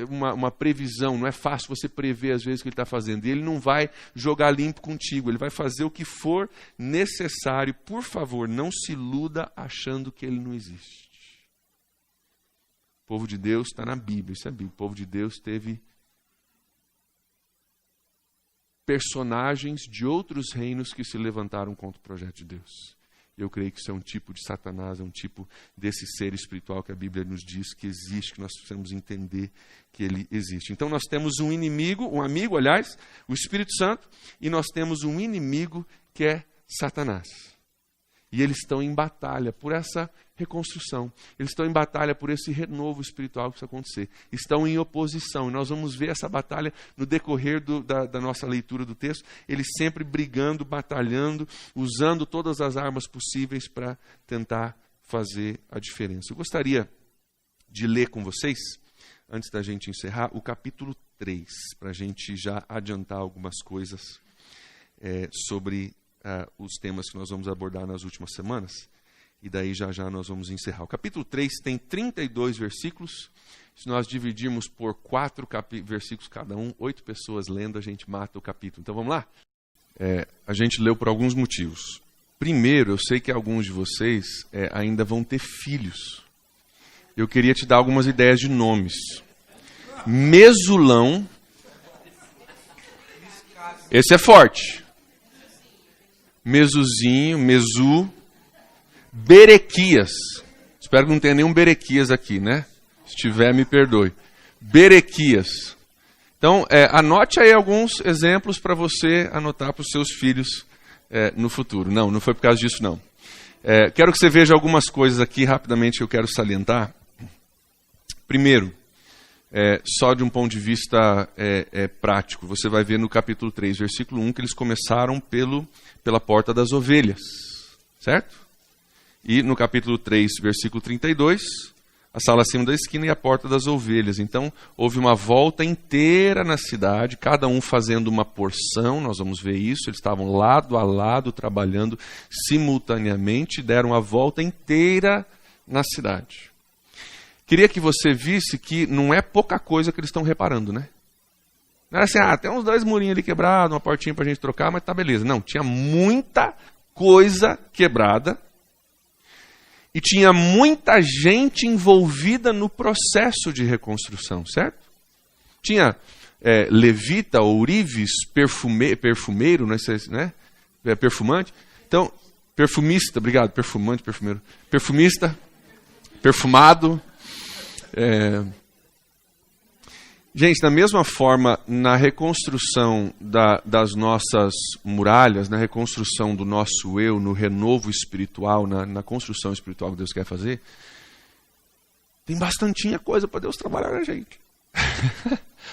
uma previsão, não é fácil você prever às vezes o que ele está fazendo. E ele não vai jogar limpo contigo, ele vai fazer o que for necessário. Por favor, não se iluda achando que ele não existe. O povo de Deus está na Bíblia, isso é Bíblia. O povo de Deus teve personagens de outros reinos que se levantaram contra o projeto de Deus. Eu creio que isso é um tipo de Satanás, é um tipo desse ser espiritual que a Bíblia nos diz que existe, que nós precisamos entender que ele existe. Então nós temos um inimigo, um amigo, aliás, o Espírito Santo, e nós temos um inimigo que é Satanás. E eles estão em batalha por essa reconstrução. Eles estão em batalha por esse renovo espiritual que precisa acontecer. Estão em oposição. E nós vamos ver essa batalha no decorrer da nossa leitura do texto. Eles sempre brigando, batalhando, usando todas as armas possíveis para tentar fazer a diferença. Eu gostaria de ler com vocês, antes da gente encerrar, o capítulo 3, para a gente já adiantar algumas coisas sobre os temas que nós vamos abordar nas últimas semanas, e daí já nós vamos encerrar. O capítulo 3 tem 32 versículos. Se nós dividirmos por 4 versículos cada um, 8 pessoas lendo, a gente mata o capítulo. Então vamos lá? A gente leu por alguns motivos. Primeiro, eu sei que alguns de vocês ainda vão ter filhos. Eu queria te dar algumas ideias de nomes. Mesulão. Esse é forte. Mesuzinho, Mesu, Berequias. Espero que não tenha nenhum Berequias aqui, né? Se tiver, me perdoe. Berequias. Então, anote aí alguns exemplos para você anotar para os seus filhos no futuro. Não foi por causa disso, não. Quero que você veja algumas coisas aqui rapidamente que eu quero salientar. Primeiro, só de um ponto de vista prático, você vai ver no capítulo 3, versículo 1, que eles começaram pela porta das ovelhas, certo? E no capítulo 3, versículo 32, a sala acima da esquina e a porta das ovelhas. Então, houve uma volta inteira na cidade, cada um fazendo uma porção, nós vamos ver isso, eles estavam lado a lado, trabalhando simultaneamente, deram a volta inteira na cidade. Queria que você visse que não é pouca coisa que eles estão reparando, né? Não era assim, tem uns 2 murinhos ali quebrados, uma portinha para a gente trocar, mas tá beleza. Não, tinha muita coisa quebrada e tinha muita gente envolvida no processo de reconstrução, certo? Tinha levita, ourives, perfumeiro, né? Perfumante. Então, perfumista, obrigado, perfumante, perfumeiro. Perfumista, perfumado. Gente, da mesma forma, na reconstrução das nossas muralhas, na reconstrução do nosso eu, no renovo espiritual, na construção espiritual que Deus quer fazer, tem bastantinha coisa para Deus trabalhar na gente.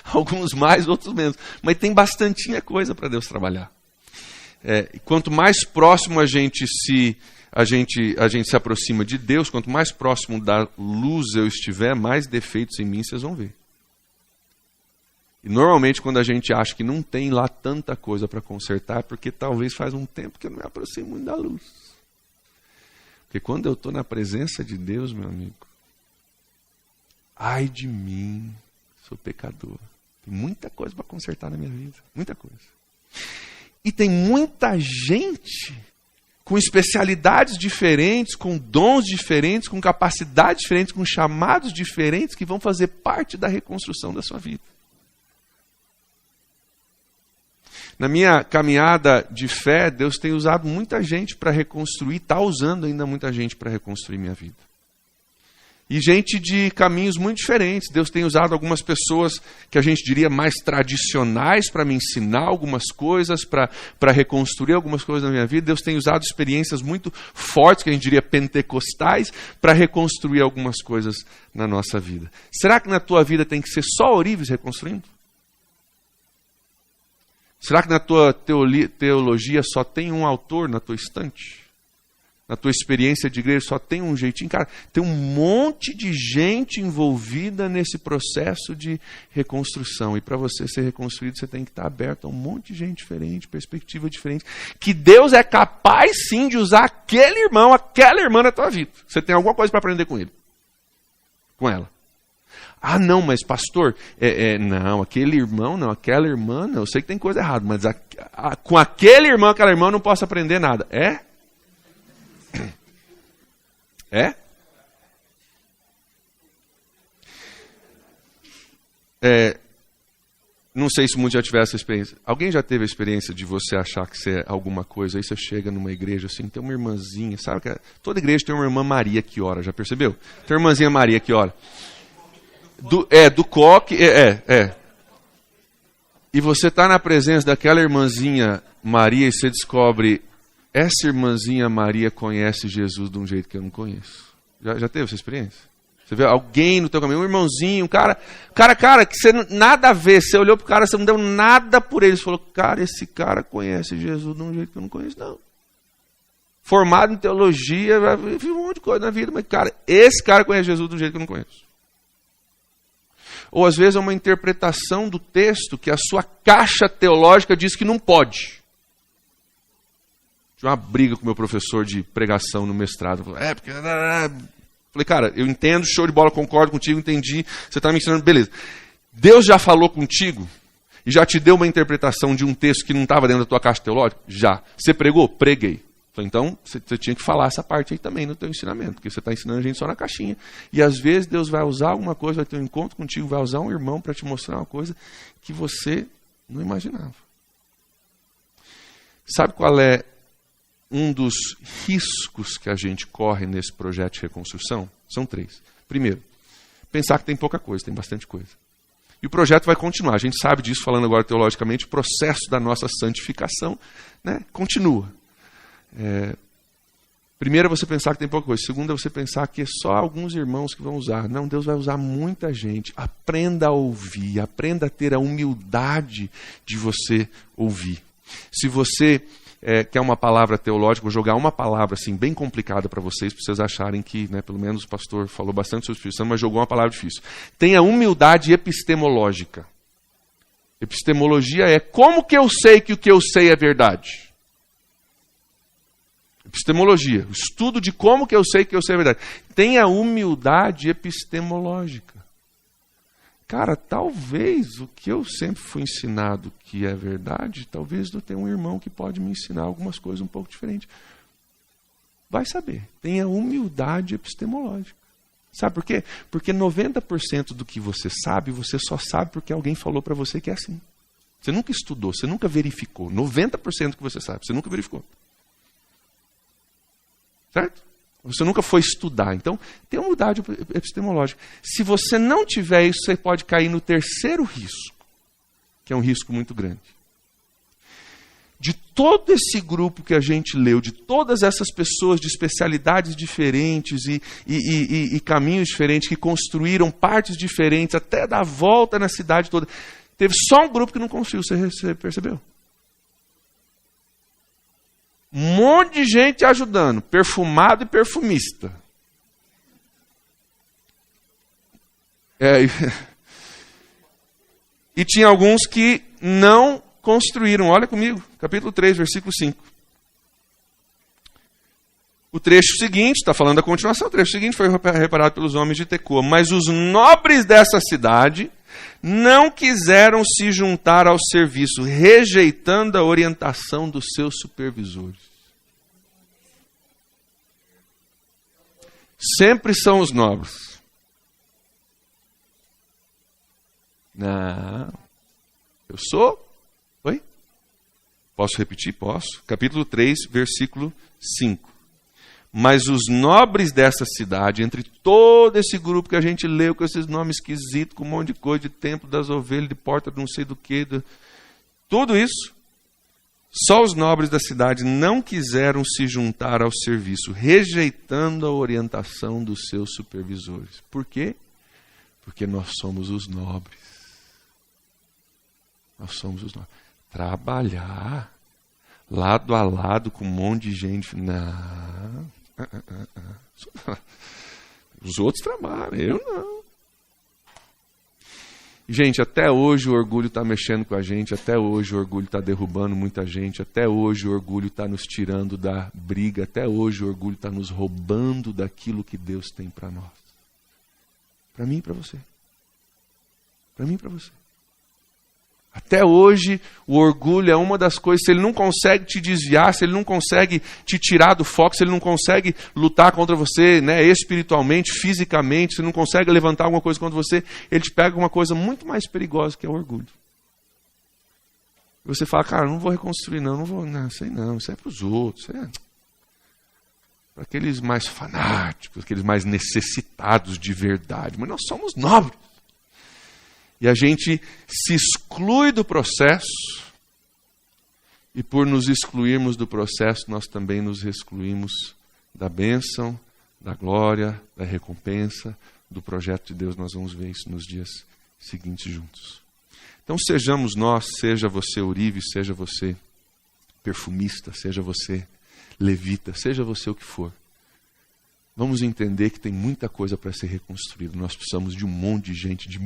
Alguns mais, outros menos. Mas tem bastantinha coisa para Deus trabalhar. Quanto mais próximo a gente se aproxima de Deus, quanto mais próximo da luz eu estiver, mais defeitos em mim vocês vão ver. E normalmente quando a gente acha que não tem lá tanta coisa para consertar, é porque talvez faz um tempo que eu não me aproximo muito da luz. Porque quando eu estou na presença de Deus, meu amigo, ai de mim, sou pecador. Tem muita coisa para consertar na minha vida, muita coisa. E tem muita gente com especialidades diferentes, com dons diferentes, com capacidades diferentes, com chamados diferentes, que vão fazer parte da reconstrução da sua vida. Na minha caminhada de fé, Deus tem usado muita gente para reconstruir, está usando ainda muita gente para reconstruir minha vida. E gente de caminhos muito diferentes. Deus tem usado algumas pessoas que a gente diria mais tradicionais para me ensinar algumas coisas, para reconstruir algumas coisas na minha vida. Deus tem usado experiências muito fortes, que a gente diria pentecostais, para reconstruir algumas coisas na nossa vida. Será que na tua vida tem que ser só ourives reconstruindo? Será que na tua teologia só tem um autor na tua estante? Na tua experiência de igreja só tem um jeitinho? Cara, tem um monte de gente envolvida nesse processo de reconstrução. E para você ser reconstruído, você tem que estar aberto a um monte de gente diferente, perspectiva diferente. Que Deus é capaz sim de usar aquele irmão, aquela irmã na tua vida. Você tem alguma coisa para aprender com ele. Com ela. Ah, não, mas pastor, não, aquele irmão não, aquela irmã não. Eu sei que tem coisa errada, mas com aquele irmão, aquela irmã eu não posso aprender nada. Não sei se muitos já tiveram essa experiência. Alguém já teve a experiência de você achar que você é alguma coisa, aí você chega numa igreja assim, tem uma irmãzinha, sabe que toda igreja tem uma irmã Maria que ora, já percebeu? Tem uma irmãzinha Maria que ora. Do coque, E você está na presença daquela irmãzinha Maria e você descobre, essa irmãzinha Maria conhece Jesus de um jeito que eu não conheço. Já teve essa experiência? Você vê alguém no teu caminho, um irmãozinho, um cara, que você nada a ver, você olhou pro cara, você não deu nada por ele, você falou, cara, esse cara conhece Jesus de um jeito que eu não conheço, não. Formado em teologia, viu um monte de coisa na vida, mas cara, esse cara conhece Jesus de um jeito que eu não conheço. Ou às vezes é uma interpretação do texto que a sua caixa teológica diz que não pode. Tive uma briga com o meu professor de pregação no mestrado. Falei, cara, eu entendo, show de bola, concordo contigo, entendi, você está me ensinando, beleza. Deus já falou contigo e já te deu uma interpretação de um texto que não estava dentro da tua caixa teológica? Já. Você pregou? Preguei. Falei, então, você tinha que falar essa parte aí também no teu ensinamento, porque você está ensinando a gente só na caixinha. E às vezes Deus vai usar alguma coisa, vai ter um encontro contigo, vai usar um irmão para te mostrar uma coisa que você não imaginava. Sabe qual é um dos riscos que a gente corre nesse projeto de reconstrução são 3. Primeiro, pensar que tem pouca coisa, tem bastante coisa. E o projeto vai continuar. A gente sabe disso, falando agora teologicamente, o processo da nossa santificação, né, continua. Primeiro é você pensar que tem pouca coisa. Segundo é você pensar que é só alguns irmãos que vão usar. Não, Deus vai usar muita gente. Aprenda a ouvir, aprenda a ter a humildade de você ouvir. Se você quer uma palavra teológica, vou jogar uma palavra assim bem complicada para vocês acharem que, né, pelo menos o pastor falou bastante sobre o Espírito Santo, mas jogou uma palavra difícil. Tenha humildade epistemológica. Epistemologia é como que eu sei que o que eu sei é verdade. Epistemologia, o estudo de como que eu sei que eu sei a verdade. Tenha humildade epistemológica. Cara, talvez o que eu sempre fui ensinado que é verdade, talvez eu tenha um irmão que pode me ensinar algumas coisas um pouco diferentes. Vai saber. Tenha humildade epistemológica. Sabe por quê? Porque 90% do que você só sabe porque alguém falou para você que é assim. Você nunca estudou, você nunca verificou. 90% que você sabe, você nunca verificou. Certo? Você nunca foi estudar. Então, tem humildade epistemológica. Se você não tiver isso, você pode cair no terceiro risco, que é um risco muito grande. De todo esse grupo que a gente leu, de todas essas pessoas de especialidades diferentes e caminhos diferentes, que construíram partes diferentes, até dar volta na cidade toda, teve só um grupo que não construiu, você percebeu? Um monte de gente ajudando, perfumado e perfumista. E tinha alguns que não construíram. Olha comigo, capítulo 3, versículo 5. O trecho seguinte, está falando da continuação, o trecho seguinte foi reparado pelos homens de Tecoa. Mas os nobres dessa cidade não quiseram se juntar ao serviço, rejeitando a orientação dos seus supervisores. Sempre são os nobres. Não. Eu sou? Oi? Posso repetir? Posso. Capítulo 3, versículo 5. Mas os nobres dessa cidade, entre todo esse grupo que a gente leu com esses nomes esquisitos, com um monte de coisa, de templo das ovelhas, de porta de não sei do que, tudo isso, só os nobres da cidade não quiseram se juntar ao serviço, rejeitando a orientação dos seus supervisores. Por quê? Porque nós somos os nobres. Nós somos os nobres. Trabalhar lado a lado com um monte de gente. Não. Os outros trabalham, eu não. Gente, até hoje o orgulho está mexendo com a gente, até hoje o orgulho está derrubando muita gente, até hoje o orgulho está nos tirando da briga, até hoje o orgulho está nos roubando daquilo que Deus tem para nós. Para mim e para você. Para mim e para você. Até hoje, o orgulho é uma das coisas, se ele não consegue te desviar, se ele não consegue te tirar do foco, se ele não consegue lutar contra você, né, espiritualmente, fisicamente, se ele não consegue levantar alguma coisa contra você, ele te pega uma coisa muito mais perigosa, que é o orgulho. E você fala, cara, não vou reconstruir não sei não, isso é para os outros, isso é para aqueles mais fanáticos, aqueles mais necessitados de verdade, mas nós somos nobres. E a gente se exclui do processo, e por nos excluirmos do processo, nós também nos excluímos da bênção, da glória, da recompensa, do projeto de Deus. Nós vamos ver isso nos dias seguintes juntos. Então sejamos nós, seja você ourive, seja você perfumista, seja você levita, seja você o que for. Vamos entender que tem muita coisa para ser reconstruída. Nós precisamos de um monte de gente, de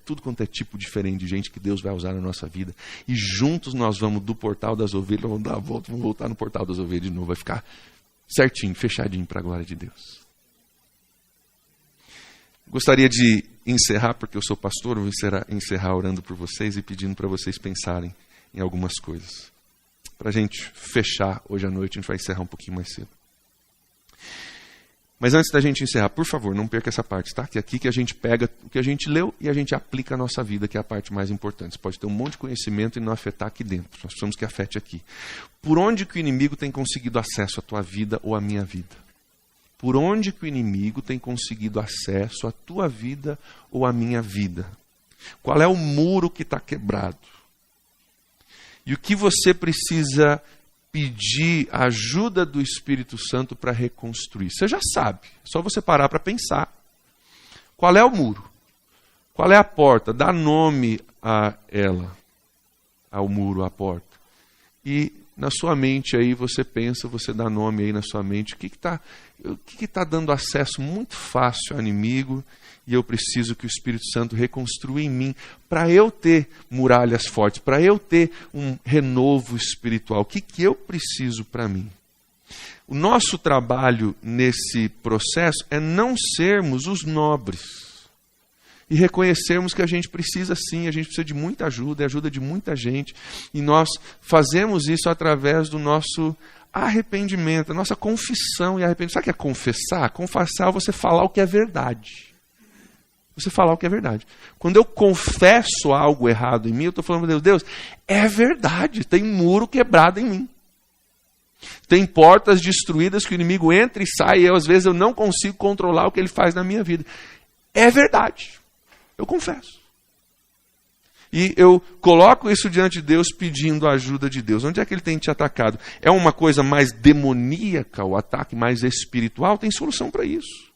tudo quanto é tipo diferente de gente que Deus vai usar na nossa vida. E juntos nós vamos do portal das ovelhas, vamos dar a volta, vamos voltar no portal das ovelhas de novo. Vai ficar certinho, fechadinho para a glória de Deus. Gostaria de encerrar, porque eu sou pastor, vou encerrar orando por vocês e pedindo para vocês pensarem em algumas coisas. Para a gente fechar hoje à noite, a gente vai encerrar um pouquinho mais cedo. Mas antes da gente encerrar, por favor, não perca essa parte, tá? Que é aqui que a gente pega o que a gente leu e a gente aplica a nossa vida, que é a parte mais importante. Você pode ter um monte de conhecimento e não afetar aqui dentro. Nós precisamos que afete aqui. Por onde que o inimigo tem conseguido acesso à tua vida ou à minha vida? Por onde que o inimigo tem conseguido acesso à tua vida ou à minha vida? Qual é o muro que está quebrado? E o que você precisa pedir a ajuda do Espírito Santo para reconstruir? Você já sabe, é só você parar para pensar. Qual é o muro? Qual é a porta? Dá nome a ela, ao muro, à porta. E na sua mente aí você pensa, você dá nome aí na sua mente, o que está dando acesso muito fácil ao inimigo, e eu preciso que o Espírito Santo reconstrua em mim, para eu ter muralhas fortes, para eu ter um renovo espiritual. O que eu preciso para mim? O nosso trabalho nesse processo é não sermos os nobres e reconhecermos que a gente precisa sim, a gente precisa de muita ajuda, ajuda de muita gente, e nós fazemos isso através do nosso arrependimento, a nossa confissão e arrependimento. Sabe o que é confessar? Confessar é você falar o que é verdade. Você falar o que é verdade. Quando eu confesso algo errado em mim, eu estou falando para Deus, é verdade, tem um muro quebrado em mim. Tem portas destruídas que o inimigo entra e sai, e às vezes eu não consigo controlar o que ele faz na minha vida. É verdade. Eu confesso. E eu coloco isso diante de Deus pedindo a ajuda de Deus. Onde é que ele tem te atacado? É uma coisa mais demoníaca, o ataque mais espiritual? Tem solução para isso.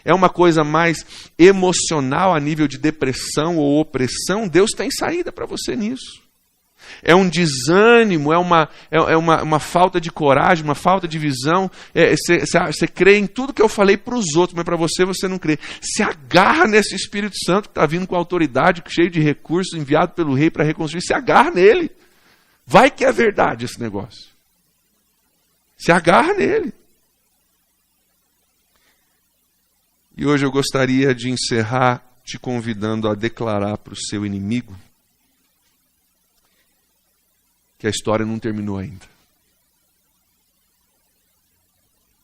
É uma coisa mais emocional a nível de depressão ou opressão? Deus tem saída para você nisso. É um desânimo, é uma falta de coragem, uma falta de visão. Você crê em tudo que eu falei para os outros, mas para você não crê. Se agarra nesse Espírito Santo que está vindo com autoridade, cheio de recursos, enviado pelo rei para reconstruir. Se agarra nele. Vai que é verdade esse negócio. Se agarra nele. E hoje eu gostaria de encerrar te convidando a declarar para o seu inimigo que a história não terminou ainda.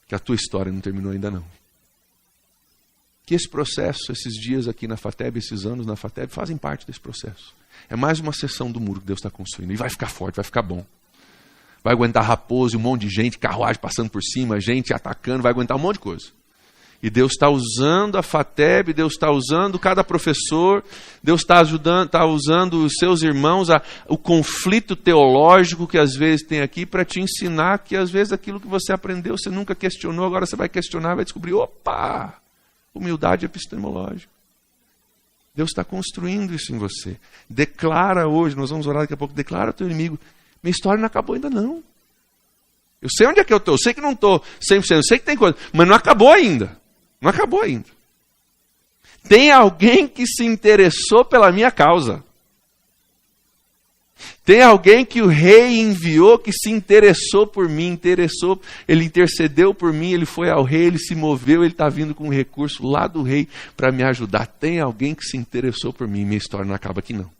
Que a tua história não terminou ainda não. Que esse processo, esses dias aqui na FATEB, esses anos na FATEB, fazem parte desse processo. É mais uma seção do muro que Deus está construindo. E vai ficar forte, vai ficar bom. Vai aguentar raposo e um monte de gente, carruagem passando por cima, gente atacando, vai aguentar um monte de coisa. E Deus está usando a FATEB, Deus está usando cada professor, Deus está usando os seus irmãos, o conflito teológico que às vezes tem aqui para te ensinar que às vezes aquilo que você aprendeu, você nunca questionou, agora você vai questionar, vai descobrir, opa, humildade epistemológica. Deus está construindo isso em você. Declara hoje, nós vamos orar daqui a pouco, declara ao teu inimigo, minha história não acabou ainda não. Eu sei onde é que eu estou, eu sei que não estou 100%, eu sei que tem coisa, mas não acabou ainda. Não acabou ainda. Tem alguém que se interessou pela minha causa. Tem alguém que o rei enviou que se interessou por mim, ele intercedeu por mim, ele foi ao rei, ele se moveu, ele está vindo com um recurso lá do rei para me ajudar. Tem alguém que se interessou por mim, minha história não acaba aqui não.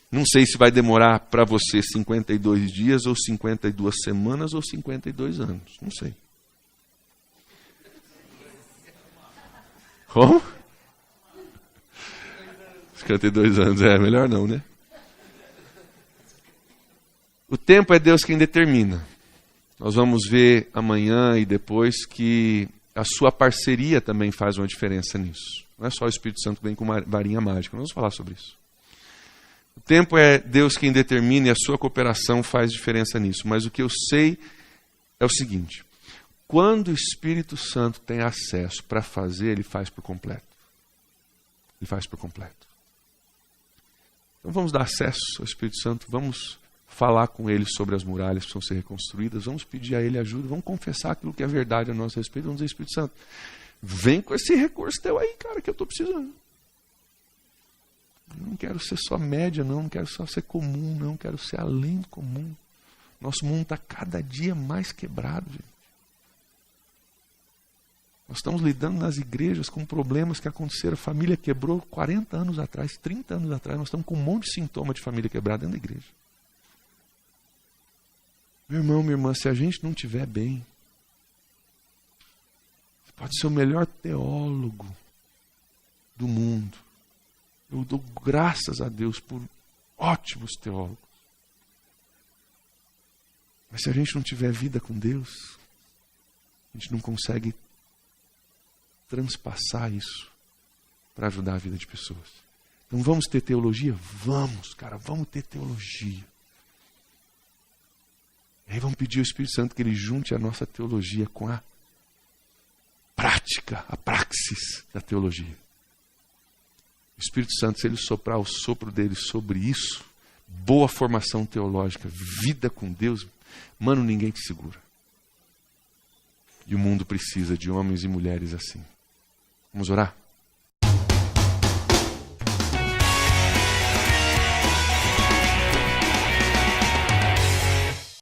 Não sei se vai demorar para você 52 dias, ou 52 semanas, ou 52 anos, não sei. Como? 52 anos, melhor não, né? O tempo é Deus quem determina. Nós vamos ver amanhã e depois que a sua parceria também faz uma diferença nisso. Não é só o Espírito Santo que vem com uma varinha mágica, nós vamos falar sobre isso. O tempo é Deus quem determina e a sua cooperação faz diferença nisso. Mas o que eu sei é o seguinte. Quando o Espírito Santo tem acesso para fazer, ele faz por completo. Ele faz por completo. Então vamos dar acesso ao Espírito Santo, vamos falar com ele sobre as muralhas que precisam ser reconstruídas, vamos pedir a ele ajuda, vamos confessar aquilo que é verdade a nosso respeito, vamos dizer, Espírito Santo, vem com esse recurso teu aí, cara, que eu estou precisando. Eu não quero ser só média, não quero só ser comum, não quero ser além do comum. Nosso mundo está cada dia mais quebrado, gente. Nós estamos lidando nas igrejas com problemas que aconteceram. A família quebrou 40 anos atrás, 30 anos atrás. Nós estamos com um monte de sintoma de família quebrada dentro da igreja. Meu irmão, minha irmã, se a gente não estiver bem, Pode ser o melhor teólogo do mundo. Eu dou graças a Deus por ótimos teólogos. Mas se a gente não tiver vida com Deus, a gente não consegue transpassar isso para ajudar a vida de pessoas. Então vamos ter teologia? Vamos, cara, vamos ter teologia. E aí vamos pedir ao Espírito Santo que Ele junte a nossa teologia com a prática, a praxis da teologia. O Espírito Santo, se Ele soprar o sopro dele sobre isso, boa formação teológica, vida com Deus, mano, ninguém te segura. E o mundo precisa de homens e mulheres assim. Vamos orar?